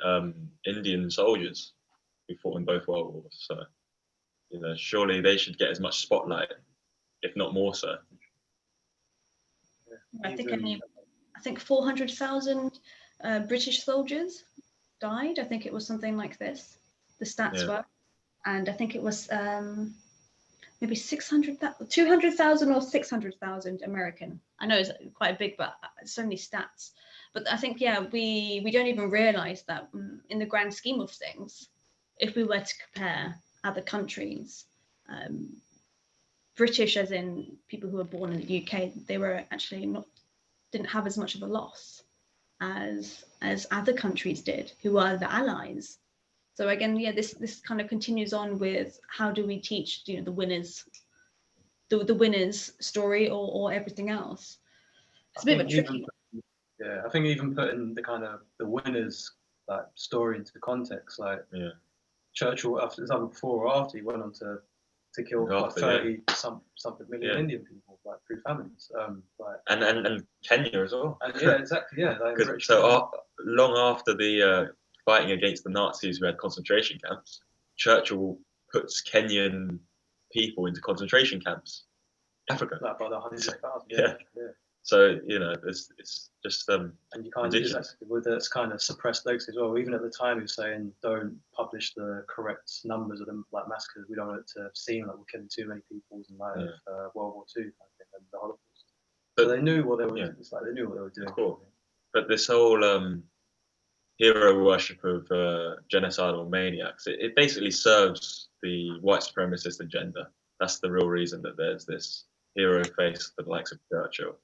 Indian soldiers who fought in both world wars. So, surely they should get as much spotlight, if not more so. I think 400,000 British soldiers died. I think it was something like this. The stats were, and I think it was maybe 200,000 or 600,000 American. I know it's quite big, but so many stats. But I think, we don't even realize that in the grand scheme of things, if we were to compare other countries, British, as in people who were born in the UK, they were actually didn't have as much of a loss as other countries did, who are the allies. So again, this kind of continues on with how do we teach, the winners, the winners story or everything else. It's a bit of a tricky. I think even putting the kind of the winners like story into context, like Churchill, after it's either before or after, he went on to kill like 30 something million Indian people, like through famines, and Kenya as well. And exactly, like so long after the fighting against the Nazis who had concentration camps, Churchill puts Kenyan people into concentration camps, Africa. Like by the hundreds of thousands. Yeah. So it's just and you kind of with its kind of suppressed legacy as well. Even at the time, he was saying don't publish the correct numbers of them, like massacres. We don't want it to seem like we're killing too many people in World War II, and the Holocaust. So they knew what they were. It's like they knew what they were doing. Cool. But this whole hero worship of genocidal maniacs, it basically serves the white supremacist agenda. That's the real reason that there's this hero face for the likes of Churchill,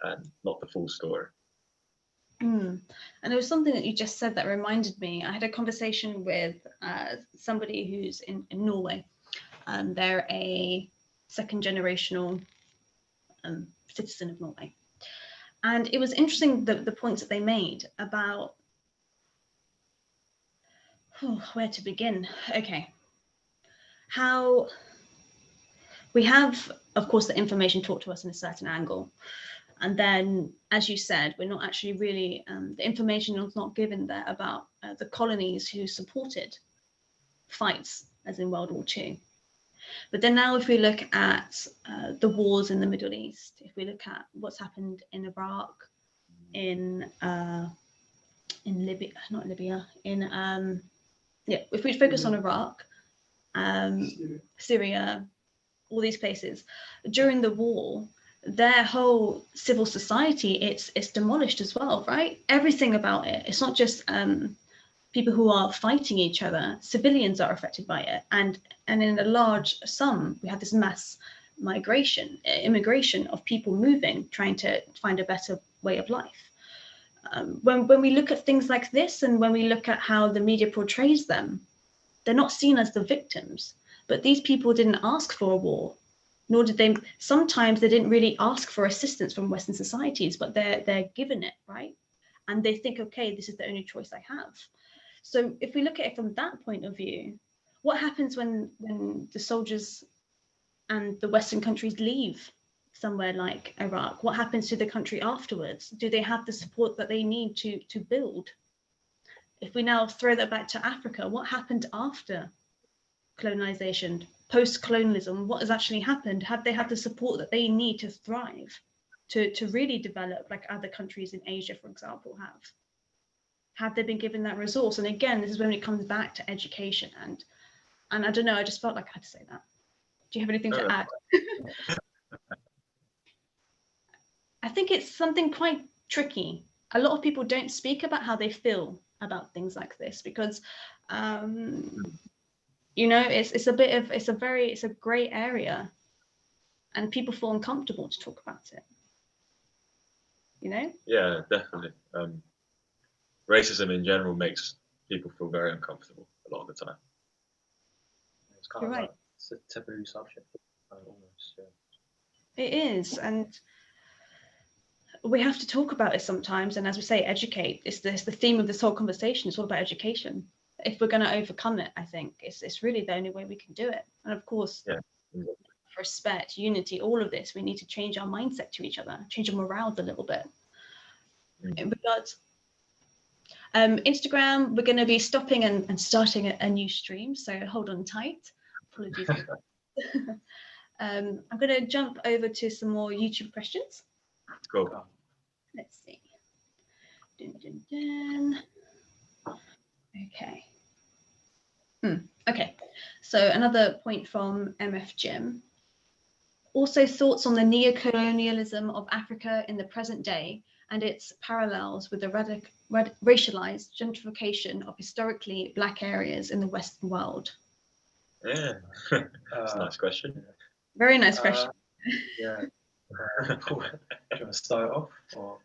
and not the full story. And there was something that you just said that reminded me. I had a conversation with somebody who's in Norway. They're a second generational citizen of Norway. And it was interesting the points that they made about where to begin. Okay. How we have, of course, the information taught to us in a certain angle. And then, as you said, we're not actually really, the information is not given there about the colonies who supported fights, as in World War II. But then now if we look at the wars in the Middle East, if we look at what's happened in Iraq, in Libya, not Libya, if we focus on Iraq, Syria, all these places, during the war, their whole civil society, it's demolished as well, right? Everything about it. It's not just people who are fighting each other. Civilians are affected by it, and in a large sum, we have this mass immigration of people moving, trying to find a better way of life. When we look at things like this, and when we look at how the media portrays them, they're not seen as the victims. But these people didn't ask for a war, nor did they. Sometimes they didn't really ask for assistance from Western societies, but they're given it, right? And they think, okay, this is the only choice I have. So if we look at it from that point of view, what happens when the soldiers and the Western countries leave somewhere like Iraq? What happens to the country afterwards? Do they have the support that they need to build? If we now throw that back to Africa, what happened after colonization, post-colonialism? What has actually happened? Have they had the support that they need to thrive, to really develop like other countries in Asia, for example, have? Have they been given that resource? And again, this is when it comes back to education. And I don't know, I just felt like I had to say that. Do you have anything to add? I think it's something quite tricky. A lot of people don't speak about how they feel about things like this because, you know, it's a gray area, and people feel uncomfortable to talk about it. You know? Yeah, definitely. Racism in general makes people feel very uncomfortable a lot of the time. It's kind You're of right. like, it's a taboo subject, almost. Yeah. It is, and we have to talk about it sometimes. And as we say, educate. It's the theme of this whole conversation. It's all about education. If we're going to overcome it, I think it's really the only way we can do it. And of course, respect, unity, all of this, we need to change our mindset to each other, change our morals a little bit. In regards Instagram, we're going to be stopping and starting a new stream, so hold on tight. Apologies. I'm going to jump over to some more YouTube questions. Cool. Let's see. Dun, dun, dun. Okay. Okay. So another point from MF Jim. Also thoughts on the neocolonialism of Africa in the present day and its parallels with the racialized gentrification of historically Black areas in the Western world. Yeah, that's a nice question. Very nice question. Yeah. Do you want to start off? Or?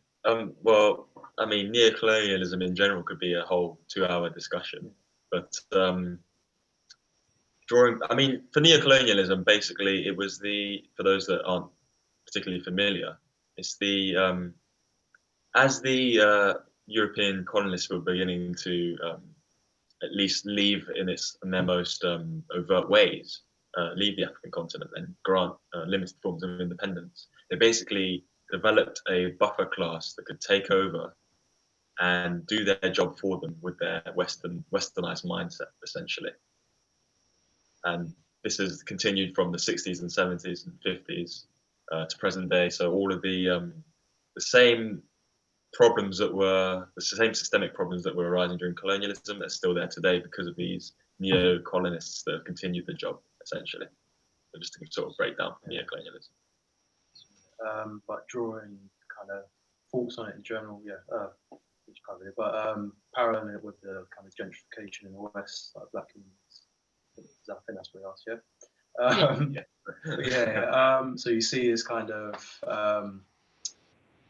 Well, I mean, neocolonialism in general could be a whole 2-hour discussion, but for neocolonialism, basically, it was for those that aren't particularly familiar, it's as the European colonists were beginning to at least leave in their most overt ways, leave the African continent and grant limited forms of independence. They basically developed a buffer class that could take over and do their job for them with their westernized mindset, essentially. And this has continued from the 60s and 70s and 50s to present day. So all of the same problems the same systemic problems that were arising during colonialism are still there today because of these neo-colonists that have continued the job, essentially. So just to sort of break down neo-colonialism. But drawing kind of thoughts on it in general, which covered it, but paralleling it with the kind of gentrification in the West, like Black communities. I think that's what you asked, so you see is kind of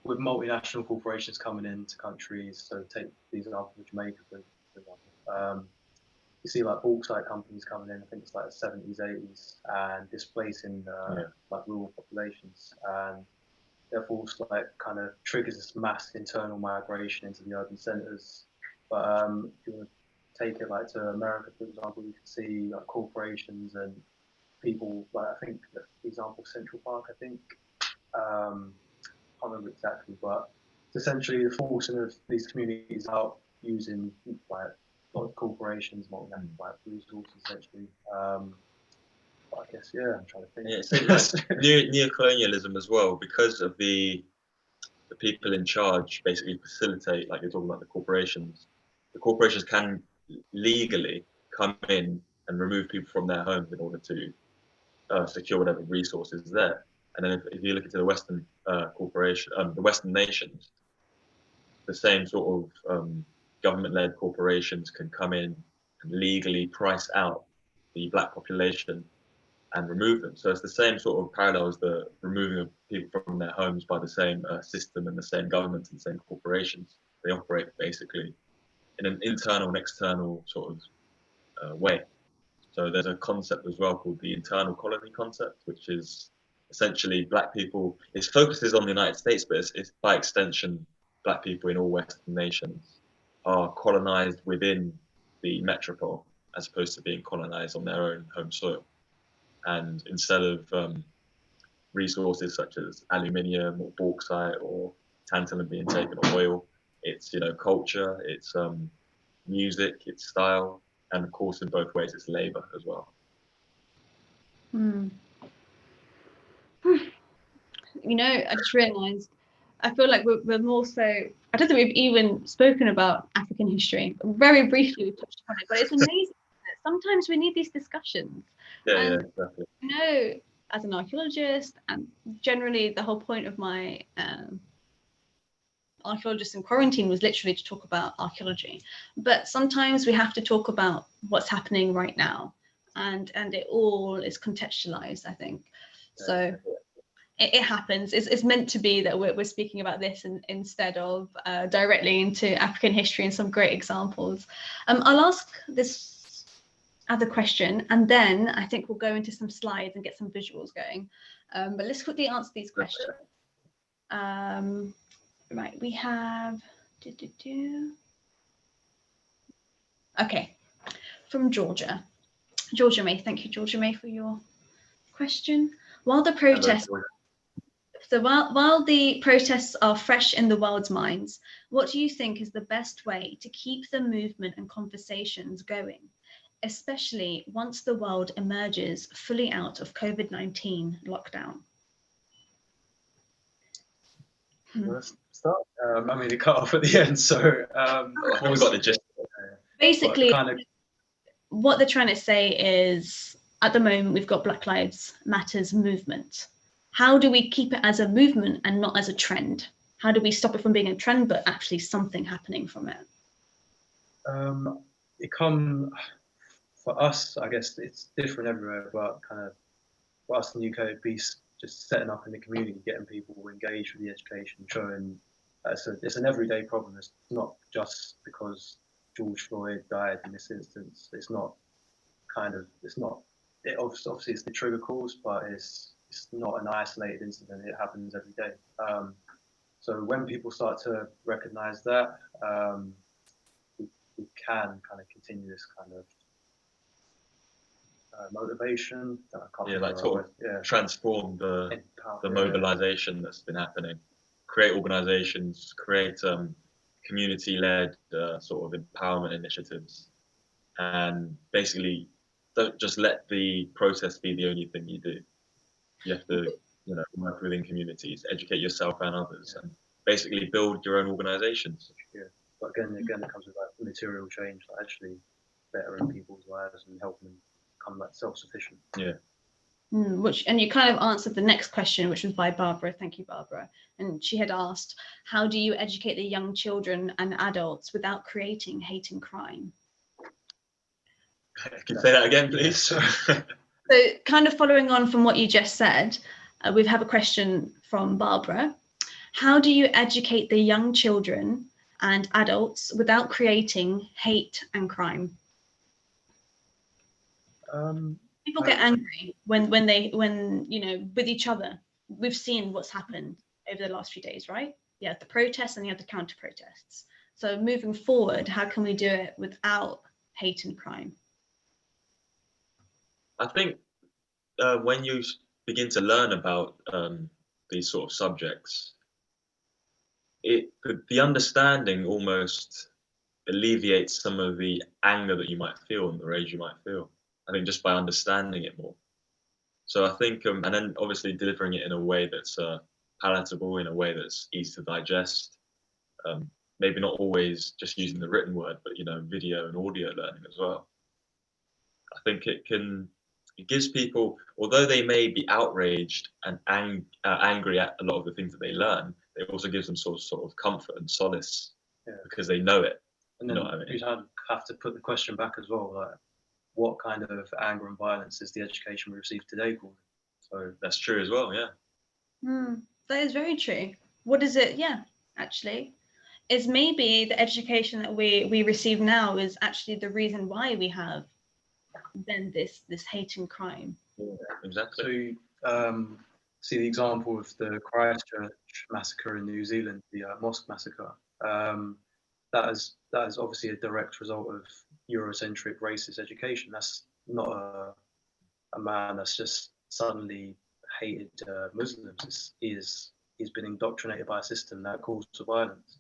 with multinational corporations coming into countries, so take the example of Jamaica, for example. You see like bauxite companies coming in, I think it's like the 70s, 80s, and displacing like rural populations, and therefore like kind of triggers this mass internal migration into the urban centres. But if you want to take it like to America, for example, you can see like corporations and people, like I think the example Central Park, I think, I can't remember exactly, but it's essentially the forcing of these communities out using like a lot of corporations, multinational like resources, essentially. But I guess I'm trying to think. Yeah, so like neo-colonialism as well, because of the people in charge basically facilitate, like you're talking about the corporations. The corporations can legally come in and remove people from their homes in order to secure whatever resources is there. And then if you look into the Western the Western nations, the same sort of government-led corporations can come in and legally price out the Black population and remove them. So it's the same sort of parallel as the removing of people from their homes by the same system and the same governments and the same corporations. They operate basically in an internal and external sort of way. So there's a concept as well called the internal colony concept, which is essentially Black people. It focuses on the United States, but it's by extension, Black people in all Western nations are colonized within the metropole as opposed to being colonized on their own home soil. And instead of resources such as aluminium or bauxite or tantalum being taken, or oil, it's culture, it's music, it's style, and of course in both ways it's labor as well. I just realized I feel like we're more so, I don't think we've even spoken about African history. Very briefly we touched upon it, but it's amazing. Sometimes we need these discussions. Yeah, exactly. as an archaeologist, and generally the whole point of my Archaeologists in Quarantine was literally to talk about archaeology. But sometimes we have to talk about what's happening right now, and it all is contextualized, I think. So it happens. It's meant to be that we're speaking about this instead of directly into African history and some great examples. I'll ask this other question, and then I think we'll go into some slides and get some visuals going. But let's quickly answer these questions. Right, we have, okay, from Georgia. Georgia May, thank you, Georgia May, for your question. While the protests, while the protests are fresh in the world's minds, what do you think is the best way to keep the movement and conversations going, especially once the world emerges fully out of COVID-19 lockdown? Let's start. I mean, it cut off at the end, so we got the gist. Basically, what they're trying to say is, at the moment, we've got Black Lives Matters movement. How do we keep it as a movement and not as a trend? How do we stop it from being a trend, but actually something happening from it? For us, I guess it's different everywhere, but kind of for us in the UK, it'd be just setting up in the community, getting people engaged with the education, showing it's an everyday problem. It's not just because George Floyd died in this instance. Obviously it's the trigger cause, but it's not an isolated incident. It happens every day. So when people start to recognize that, we can kind of continue this kind of motivation. Transform the mobilization that's been happening, create organizations, create community-led sort of empowerment initiatives, and basically don't just let the protest be the only thing you do. You have to, work within communities, educate yourself and others, and basically build your own organizations. Yeah, but again, it comes with like material change, like actually bettering people's lives and helping them become like self-sufficient. Yeah. And you kind of answered the next question, which was by Barbara. Thank you, Barbara. And she had asked, how do you educate the young children and adults without creating hate and crime? Can you say that again, please? So kind of following on from what you just said, we have a question from Barbara. How do you educate the young children and adults without creating hate and crime? People get angry when with each other. We've seen what's happened over the last few days, right? Yeah, the protests and you have the counter protests. So moving forward, how can we do it without hate and crime? I think when you begin to learn about these sort of subjects, the understanding almost alleviates some of the anger that you might feel and the rage you might feel. I think just by understanding it more. So I think, and then obviously delivering it in a way that's palatable, in a way that's easy to digest. Maybe not always just using the written word, but video and audio learning as well. I think it gives people, although they may be outraged and angry at a lot of the things that they learn, it also gives them sort of comfort and solace because they know it. And then you'd have to put the question back as well, like, what kind of anger and violence is the education we receive today called? So that's true as well, yeah. That is very true. What is it? Yeah, actually, is maybe the education that we receive now is actually the reason why we have then this hate and crime. Yeah, exactly. So see the example of the Christchurch massacre in New Zealand, the mosque massacre. That is obviously a direct result of Eurocentric racist education. That's not a man that's just suddenly hated Muslims. He's been indoctrinated by a system that calls for violence.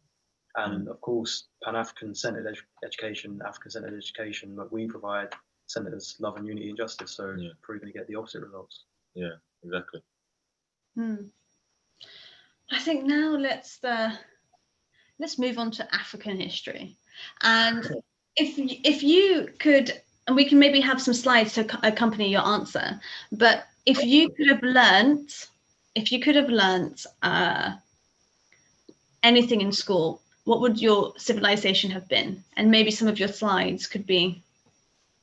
And of course, Pan-African-centered education, African-centered education that we provide centered as love and unity and justice. So you're probably going to get the opposite results. Yeah, exactly. I think now let's move on to African history. And if you could, and we can maybe have some slides to accompany your answer, but if you could have learnt, anything in school, what would your civilization have been? And maybe some of your slides could be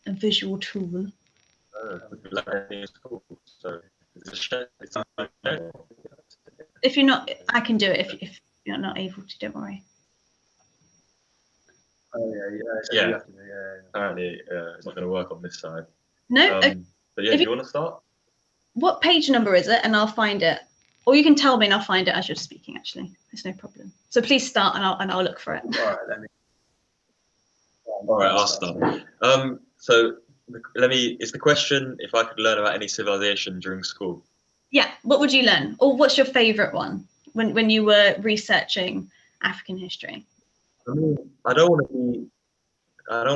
a visual tool. If you're not, I can do it. If you're not able to, don't worry. Oh Yeah. Apparently, it's not going to work on this side. No. But yeah, do you want to start? What page number is it? And I'll find it. Or you can tell me and I'll find it as you're speaking, actually. There's no problem. So please start and I'll look for it. All right, I'll start. So is the question if I could learn about any civilization during school? Yeah, what would you learn? Or what's your favorite one when you were researching African history? I mean, I don't want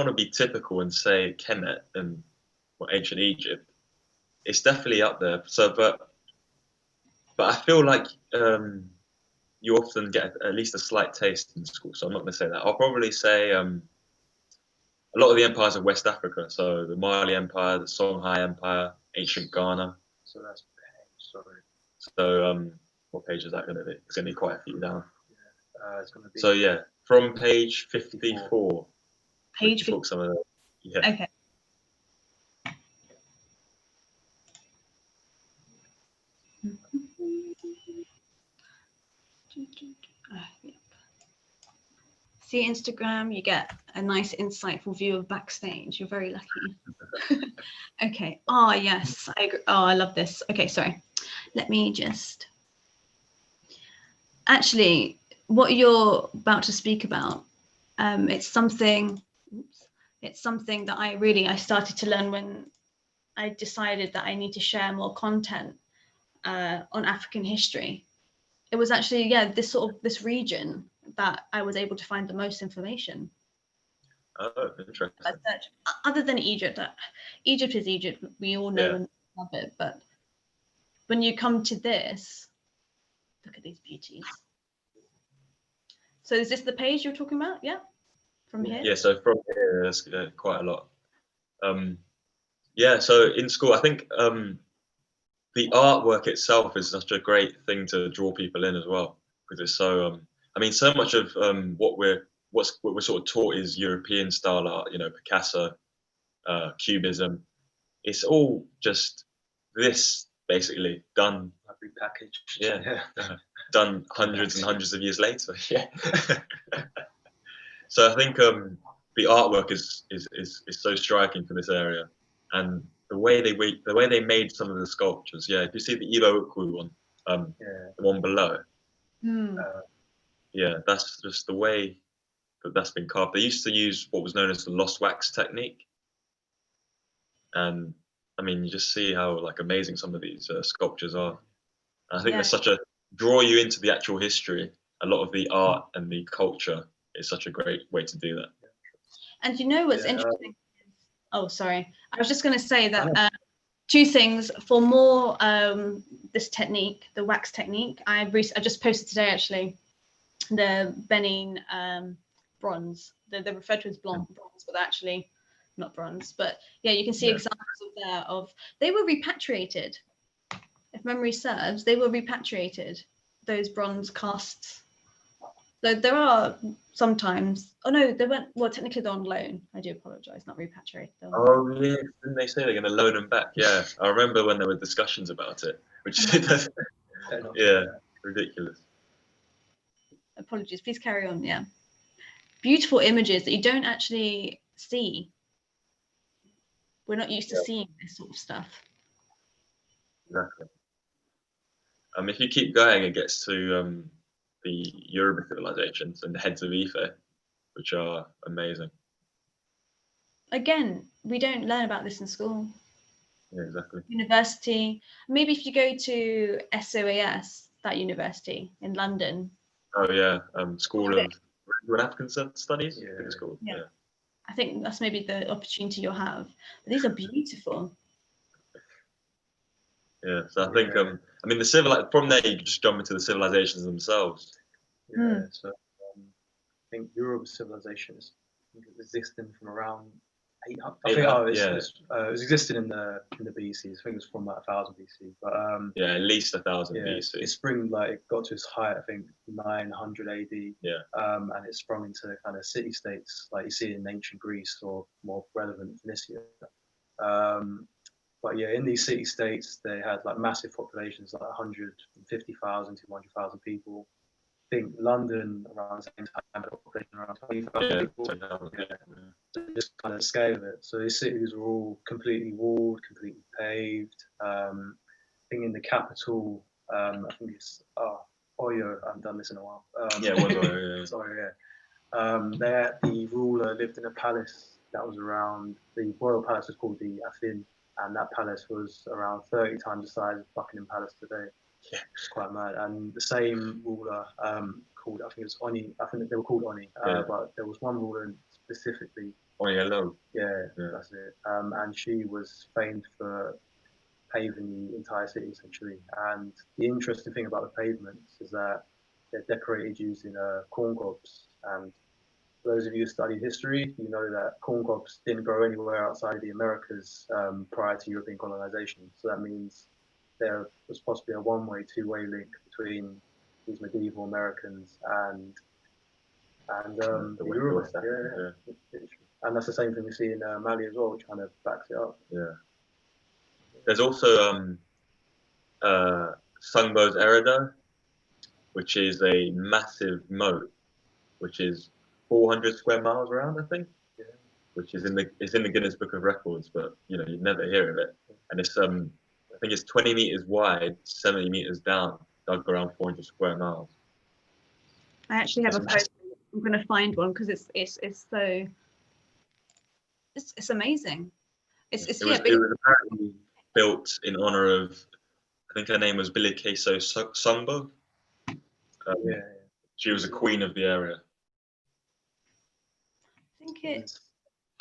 to be typical and say Kemet and ancient Egypt. It's definitely up there. So, but I feel like you often get at least a slight taste in school. So I'm not going to say that. I'll probably say a lot of the empires of West Africa. So the Mali Empire, the Songhai Empire, ancient Ghana. So that's sorry. So what page is that going to be? It's going to be quite a few down. Yeah, it's going to be. So yeah, from page 54. Page 54. Some of the, yeah. Okay. See Instagram, you get a nice insightful view of backstage. You're very lucky. Okay. Oh yes, I agree. Oh, I love this. Okay, sorry. Let me just. Actually, what you're about to speak about, it's something. Oops, it's something that I started to learn when I decided that I need to share more content on African history. It was actually this region that I was able to find the most information. Oh, interesting. Other than Egypt, Egypt is Egypt. We all know and love it. But when you come to this, look at these beauties. So is this the page you're talking about? Yeah, from here. Yeah. So from here, there's quite a lot. Yeah. So in school, I think the artwork itself is such a great thing to draw people in as well, because it's so. I mean, so much of what we're sort of taught is European style art. You know, Picasso, Cubism. It's all just this basically done repackaged. Yeah. Done hundreds and hundreds of years later. Yeah. So I think the artwork is so striking for this area, and the way they made some of the sculptures. Yeah, if you see the Ivo Ukwu one, the one below. Yeah, that's just the way that's been carved. They used to use what was known as the lost wax technique, and I mean, you just see how like amazing some of these sculptures are. And I think there's such a draw you into the actual history. A lot of the art and the culture is such a great way to do that. And you know what's interesting? Oh, sorry. I was just going to say that two things. For more this technique, the wax technique, I just posted today actually the Benin bronze. They're referred to as bronze, but actually not bronze. But yeah, you can see examples of they were repatriated. If memory serves, they were repatriated, those bronze casts. So there are sometimes, oh no, they weren't, well, technically they're on loan. I do apologise, not repatriated. Oh yeah, didn't they say they're going to loan them back? Yeah, I remember when there were discussions about it, which yeah, ridiculous. Apologies, please carry on, yeah. Beautiful images that you don't actually see. We're not used to seeing this sort of stuff. Exactly. If you keep going, it gets to the Yoruba civilizations and the heads of Ife, which are amazing. Again, we don't learn about this in school. Yeah, exactly. University. Maybe if you go to SOAS, that university in London. Oh yeah, School of African Studies. Yeah. I think it's called. Yeah. I think that's maybe the opportunity you'll have. But these are beautiful. Yeah, so I think I mean from there you can just jump into the civilizations themselves. Yeah, so I think Europe civilization is existing from around it was existing in the BC. I think it was from like 1000 BC, but yeah, at least 1000 yeah, BC. it sprung like it got to its height, I think 900 AD. Yeah. And it sprung into kind of city states like you see in ancient Greece or more relevant Phoenicia. But yeah, in these city states, they had like massive populations, like 150,000 to 200,000 people. I think London around the same time had a population around 20,000 people. So just kind of scale of it. So these cities were all completely walled, completely paved. I think in the capital, I think it's Oyo. I haven't done this in a while. Oyo, the ruler lived in a palace that was around, the royal palace was called the Affin, and that palace was around 30 times the size of Buckingham Palace today. Yeah, it's quite mad. And the same ruler called, I think it was Oni. I think they were called Oni, but there was one ruler specifically. Oni alone. Yeah, that's it. And she was famed for paving the entire city essentially. And the interesting thing about the pavements is that they're decorated using corn cobs. And for those of you who study history, you know that corn cobs didn't grow anywhere outside of the Americas prior to European colonization. So that means there was possibly a one-way, two-way link between these medieval Americans and the Europeans. Yeah. And that's the same thing we see in Mali as well, which kind of backs it up. Yeah. There's also Sungbo's Eredo, which is a massive moat, which is 400 square miles around, I think. Yeah. Which is in the Guinness Book of Records, but you know, you'd never hear of it. And it's I think it's 20 meters wide, 70 meters down, dug around 400 square miles. I actually have a post. I'm going to find one because it's amazing. It was apparently built in honor of, I think her name was Bilikeso Sungbo. She was a queen of the area. I think it's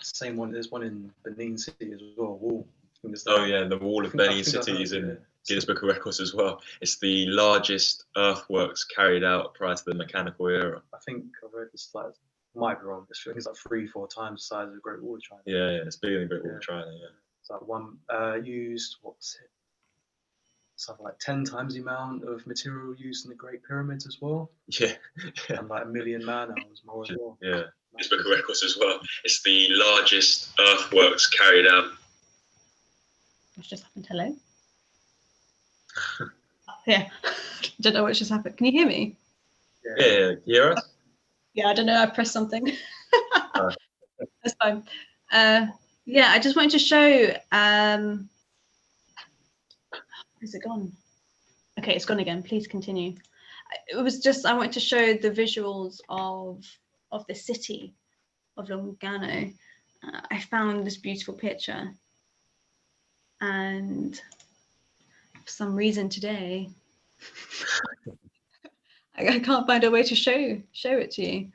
same one. There's one in Benin City as well. Wall. The wall of Benin City is in Guinness Book of Records as well. It's the largest earthworks carried out prior to the mechanical era. I think I read this like might be wrong. I think it's like 3-4 times the size of the Great Wall of China. Yeah, it's bigger than the Great Wall of China. Yeah, it's like one used something like 10 times the amount of material used in the Great Pyramids as well. Yeah, and like 1 million man-hours more as well. Yeah, Guinness Book of Records as well. It's the largest earthworks carried out. What's just happened? Hello. Yeah, don't know what just happened. Can you hear me? Yeah. You hear us? Yeah, I don't know. I pressed something. That's fine. Yeah, I just wanted to show. Is it gone? Okay, it's gone again. Please continue. It was just I wanted to show the visuals of the city of Lugano. I found this beautiful picture, and for some reason today, I can't find a way to show it to you,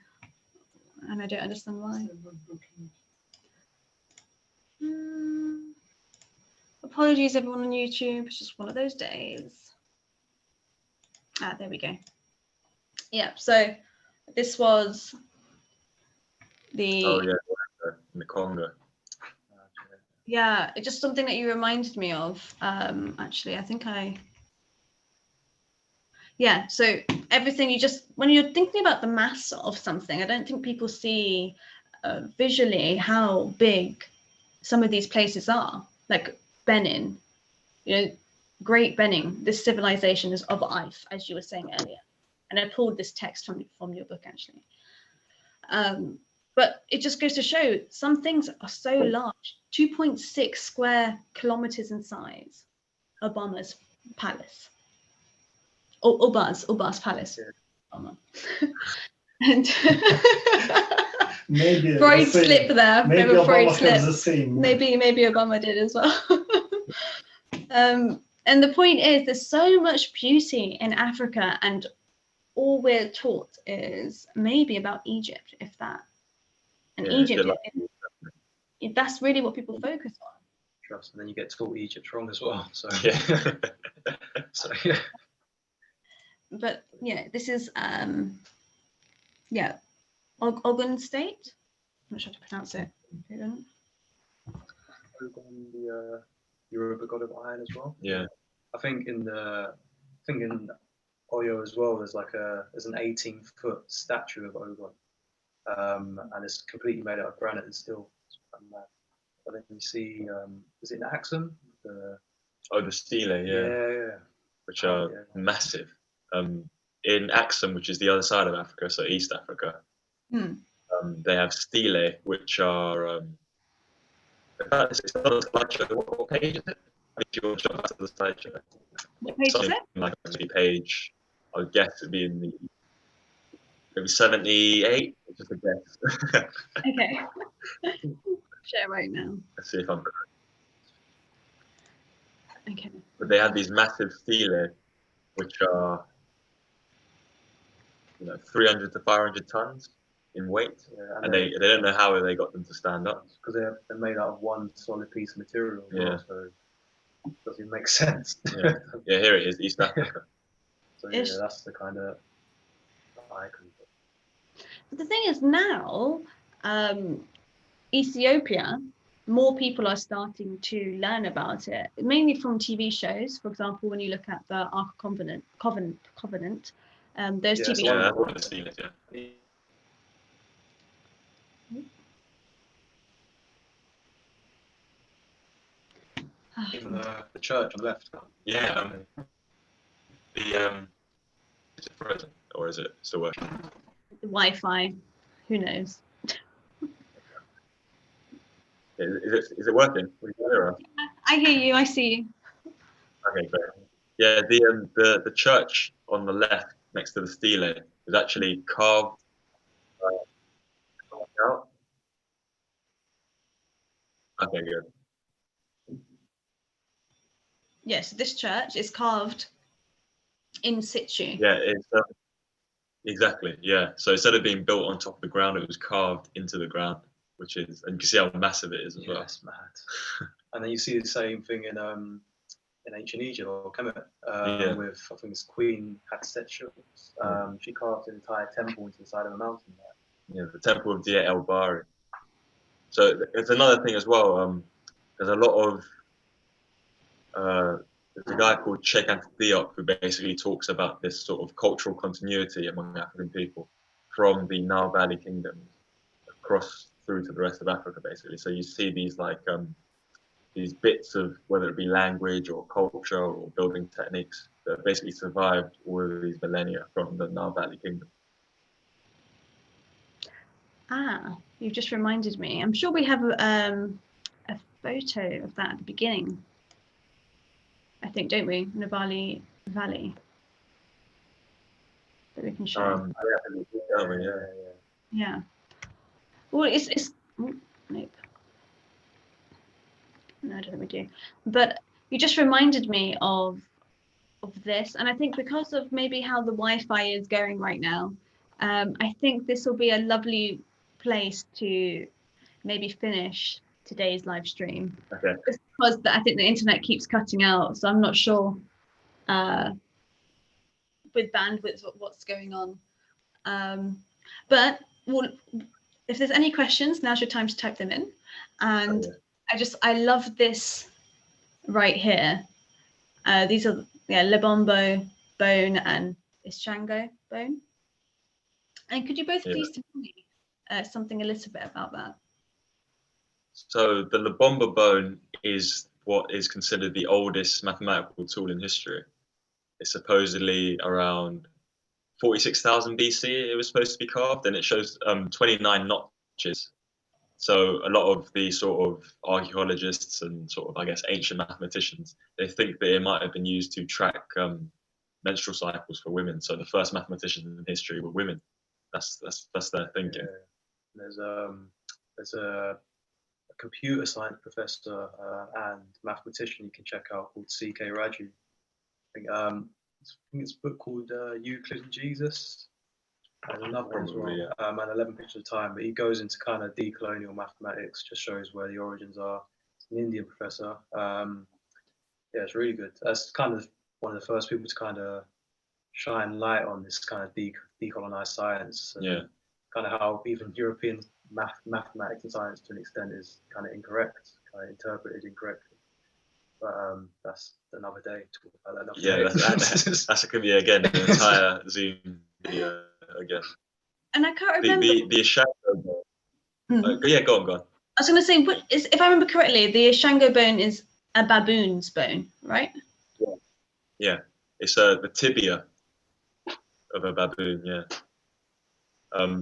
and I don't understand why. Apologies everyone on YouTube, it's just one of those days. There we go. Yeah, so this was the in the Congo. Yeah, it's just something that you reminded me of. Actually, I think so everything when you're thinking about the mass of something, I don't think people see visually how big some of these places are. Like Benin, Great Benin, this civilization is of ice, as you were saying earlier. And I pulled this text from your book, actually. But it just goes to show some things are so large, 2.6 square kilometers in size. Obama's palace. Oba's palace. Obama. And maybe Freud slipped there. Maybe Freud Obama slipped. Maybe Obama did as well. And the point is, there's so much beauty in Africa, and all we're taught is maybe about Egypt, if that. And Egypt, that's really what people focus on. Trust, and then you get taught Egypt wrong as well. So yeah. But this is Ogun State. I'm not sure how to pronounce it. Ogon, the Yoruba god of iron as well. Yeah. I think in Oyo as well, there's an 18-foot statue of Ogon, and it's completely made out of granite and steel. But then you see, is it in Axum? The stele, Yeah. which are massive. In Axum, which is the other side of Africa, so East Africa, they have stele, which are. It's not a slideshow. What page is it? If you want to jump back to the slideshow. What page is it? Like a page, I would guess it'd be in the maybe 78. Just a guess. Okay. Share right now. Let's see if I'm correct. Okay. But they have these massive stele, which are 300 to 500 tons in weight, and they don't know how they got them to stand up because they're made out of one solid piece of material. Yeah. So it doesn't make sense. Yeah, here it is, East Africa. So yeah, that's the kind of icon. But the thing is now, Ethiopia, more people are starting to learn about it, mainly from TV shows. For example, when you look at the Ark Covenant, those TV shows. Even the church on the left. Yeah. Is it frozen or is it still working? The Wi-Fi, who knows? Is it working? I hear you. I see you. Okay, great. Yeah, the church on the left next to the stele is actually carved out. Okay, good. Yes, this church is carved in situ. Yeah, it's exactly. Yeah, so instead of being built on top of the ground, it was carved into the ground, which is, and you can see how massive it is as well. That's mad. And then you see the same thing in ancient Egypt or Kemet, with I think it's Queen Hatshepsut. She carved an entire temple into the side of a mountain there. Yeah, the temple of Dia El Bari. So it's another thing as well. There's a lot of there's a guy called Cheikh Anta Diop who basically talks about this sort of cultural continuity among African people from the Nile Valley kingdoms across through to the rest of Africa, basically. So you see these these bits of whether it be language or culture or building techniques that basically survived all of these millennia from the Nile Valley kingdom. You've just reminded me. I'm sure we have a photo of that at the beginning. I think, don't we? Nile Valley that we can show. Yeah. Well, it's nope. No, I don't think we do. But you just reminded me of this, and I think because of maybe how the Wi-Fi is going right now, I think this will be a lovely place to maybe finish today's live stream. Okay. Just because I think the internet keeps cutting out, so I'm not sure with bandwidth what's going on. But well, if there's any questions, now's your time to type them in. And I love this right here. These are Lebombo bone and Ishango bone. And could you both please tell me something a little bit about that? So the Lebombo bone is what is considered the oldest mathematical tool in history. It's supposedly around 46,000 BC it was supposed to be carved, and it shows 29 notches. So a lot of the sort of archaeologists and sort of, I guess, ancient mathematicians, they think that it might have been used to track menstrual cycles for women. So the first mathematicians in history were women. That's their thinking. Yeah. There's a computer science professor and mathematician you can check out called C.K. Raju. I think it's a book called Euclid and Jesus. There's another one as well, and 11 Pictures of Time, but he goes into kind of decolonial mathematics, just shows where the origins are. It's an Indian professor. Yeah, it's really good. That's kind of one of the first people to kind of shine light on this kind of decolonized science. And kind of how even European mathematics and science to an extent is kind of incorrect. interpreted incorrectly. But that's another day. Talk about that another Yeah, day. that's could be again an entire Zoom video again. And I can't remember. The Ashango bone. Yeah, go on. I was going to say, if I remember correctly, the Ashango bone is a baboon's bone, right? Yeah, it's the tibia of a baboon. Yeah,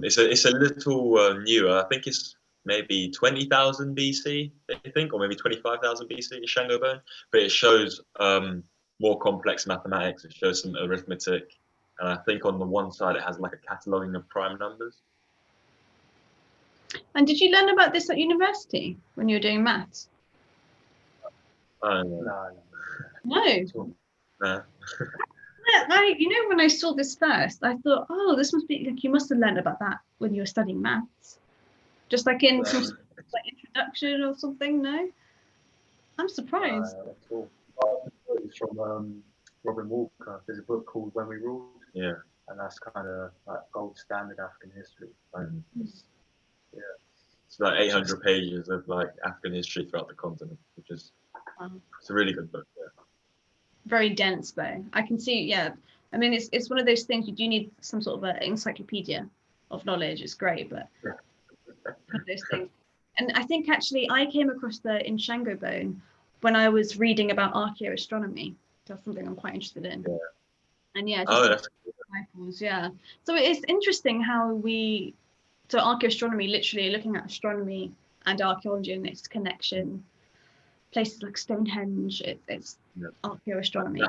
it's a little newer. I think it's maybe 20,000 BC, I think, or maybe 25,000 BC, the Shango bone. But it shows more complex mathematics. It shows some arithmetic, and I think on the one side it has like a cataloguing of prime numbers. And did you learn about this at university when you were doing maths? No. Nah. When I saw this first, I thought, oh, this must be like you must have learned about that when you were studying maths, just like in some like introduction or something. No, I'm surprised. That's cool. It's from Robin Walker. There's a book called When We Ruled. Yeah, and that's kind of like gold standard African history. Like, it's like 800 pages of like African history throughout the continent, which is it's a really good book. Yeah. Very dense though. I can see. Yeah, I mean it's one of those things you do need some sort of an encyclopedia of knowledge. It's great, but one of those things. And I think actually I came across the Inshango bone when I was reading about archaeoastronomy. That's something I'm quite interested in. Yeah. And yeah, That's disciples, yeah. So it's interesting how so archaeoastronomy, literally looking at astronomy and archaeology and its connection. Places like Stonehenge, it's archaeoastronomy.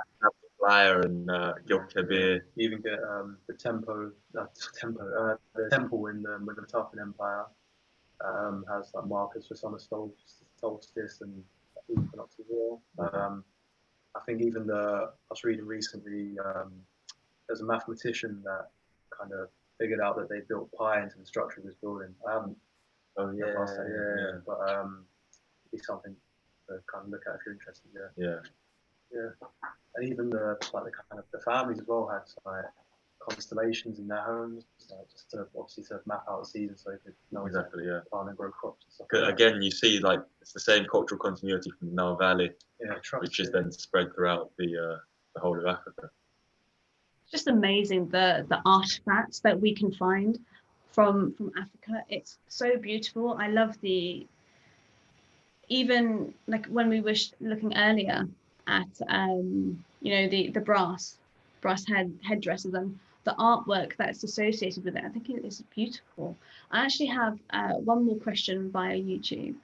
Flyer and Gilkabir. You even get the temple in the Mutafan Empire has like markers for summer solstice and equinox as well. I think even I was reading recently, there's a mathematician that kind of figured out that they built pi into the structure of this building. I haven't. Oh yeah. But it'd be something to kind of look at if you're interested. Yeah. And even the families as well had like constellations in their homes, just to obviously to map out the season so they could know exactly plant and grow crops and stuff. Again, you see like it's the same cultural continuity from the Nile Valley, which is then spread throughout the whole of Africa. Just amazing the artifacts that we can find from Africa. It's so beautiful. I love even like when we were looking earlier at the brass headdresses and the artwork that's associated with it. I think it is beautiful. I actually have one more question via YouTube,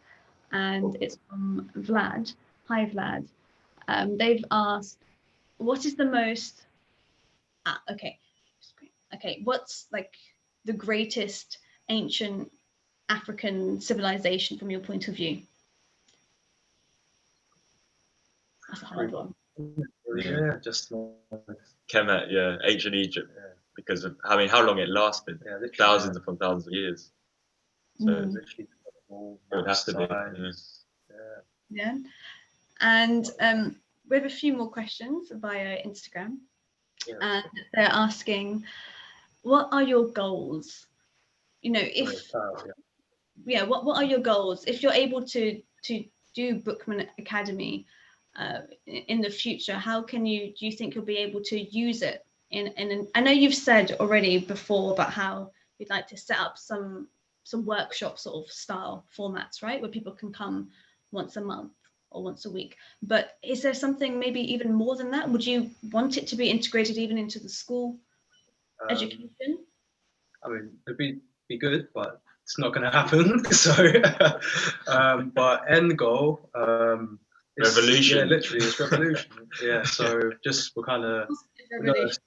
and it's from Vlad. Hi Vlad. They've asked, what is the most what's like the greatest ancient African civilization from your point of view? That's a hard one. Yeah, just Kemet, ancient Egypt, because of how long it lasted, thousands upon thousands of years. So literally it would have to be. Yeah. And we have a few more questions via Instagram, and they're asking, what are your goals? What are your goals if you're able to do Boukman Academy in the future? How do you think you'll be able to use it I know you've said already before about how you'd like to set up some workshop sort of style formats, right, where people can come once a month or once a week, but is there something maybe even more than that? Would you want it to be integrated even into the school education? I mean, it'd be good, but it's not going to happen. So but end goal revolution. Yeah, literally it's revolution. So just we're kind of what's going to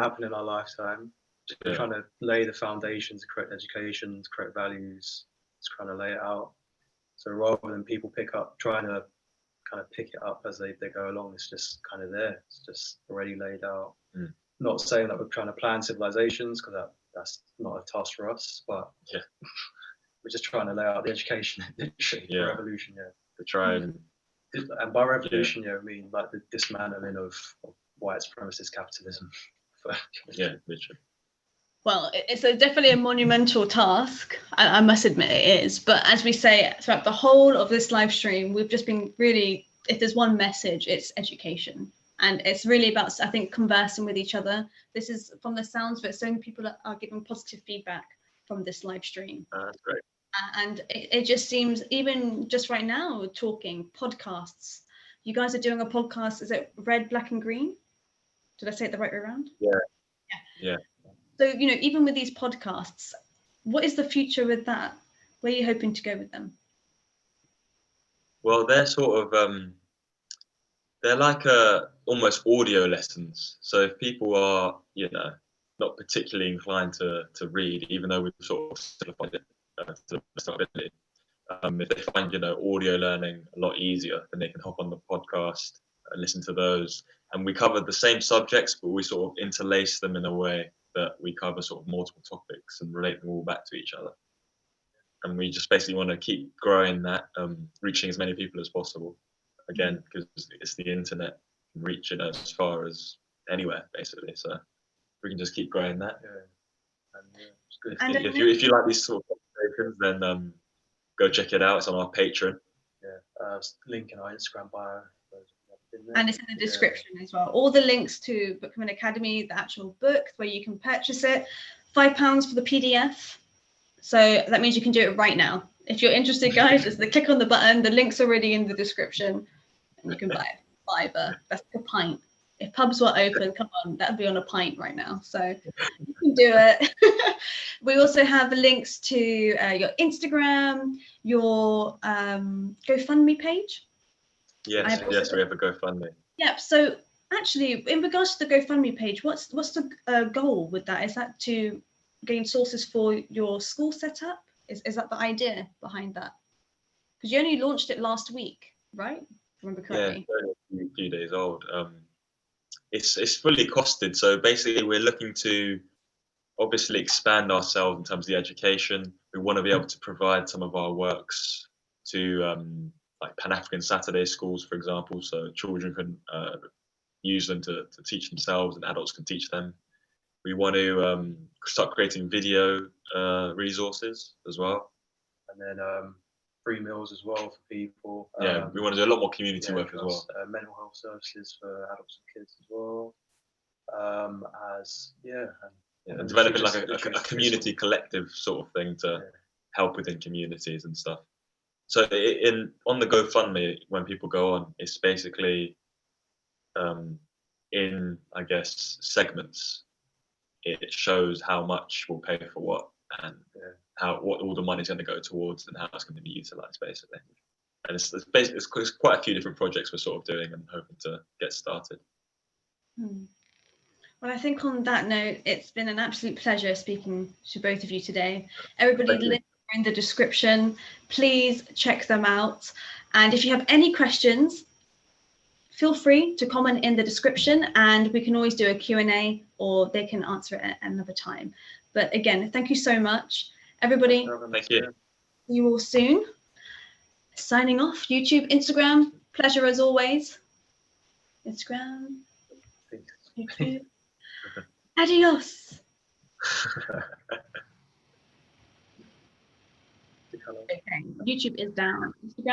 happen in our lifetime. Just trying to lay the foundations, correct education, correct values, just trying to lay it out. So rather than people trying to kind of pick it up as they go along, it's just kind of there. It's just already laid out. Not saying that we're trying to plan civilizations, because that's not a task for us, but we're just trying to lay out the education, literally, the revolution. To try and by revolution, I mean like the dismantling of white supremacist capitalism. Literally. Well, it's definitely a monumental task. I must admit it is. But as we say throughout the whole of this live stream, we've just been really, if there's one message, it's education. And it's really about, I think, conversing with each other. This is, from the sounds of it, so many people are giving positive feedback from this live stream. That's great. And it just seems, even just right now, talking, podcasts. You guys are doing a podcast, is it Red, Black and Green? Did I say it the right way around? Yeah. So, you know, even with these podcasts, what is the future with that? Where are you hoping to go with them? Well, they're sort of they're like almost audio lessons. So if people are, you know, not particularly inclined to read, even though we've sort of simplified it to the best of our ability, if they find, you know, audio learning a lot easier, then they can hop on the podcast and listen to those. And we cover the same subjects, but we sort of interlace them in a way that we cover sort of multiple topics and relate them all back to each other. And we just basically want to keep growing that, reaching as many people as possible. Again, because it's the internet, reaching as far as anywhere, basically. So we can just keep growing that. Yeah. And, if you like these sort of conversations, then go check it out. It's on our Patreon. Yeah, link in our Instagram bio. And it's in the description as well. All the links to Boukman Academy, the actual book where you can purchase it. £5 for the PDF. So that means you can do it right now. If you're interested, guys, just click on the button. The link's already in the description. And you can buy it. £5. That's a pint. If pubs were open, come on, that'd be on a pint right now. So you can do it. We also have links to your Instagram, your GoFundMe page. Yes, we have a GoFundMe. Yep. So actually, in regards to the GoFundMe page, what's the goal with that? Is that to gain sources for your school setup? Is that the idea behind that? Because you only launched it last week, right? If I remember correctly. Yeah, a few days old. It's fully costed. So basically, we're looking to obviously expand ourselves in terms of the education. We want to be able to provide some of our works to like Pan-African Saturday schools, for example, so children can use them to teach themselves and adults can teach them. We want to start creating video resources as well. And then free meals as well for people. Yeah, we want to do a lot more community work as well. Mental health services for adults and kids as well. And developing like a community collective sort of thing to help within communities and stuff. So on the GoFundMe, when people go on, it's basically in, I guess, segments. It shows how much we'll pay for what and what all the money's going to go towards and how it's going to be utilised, basically. And it's quite a few different projects we're sort of doing and hoping to get started. Well, I think on that note, it's been an absolute pleasure speaking to both of you today. Everybody, links are in the description. Please check them out. And if you have any questions, feel free to comment in the description and we can always do a Q&A or they can answer it at another time. But again, thank you so much. Everybody, thank you. See you all soon. Signing off, YouTube, Instagram, pleasure as always. Instagram, YouTube. Adios. Okay, YouTube is down. Instagram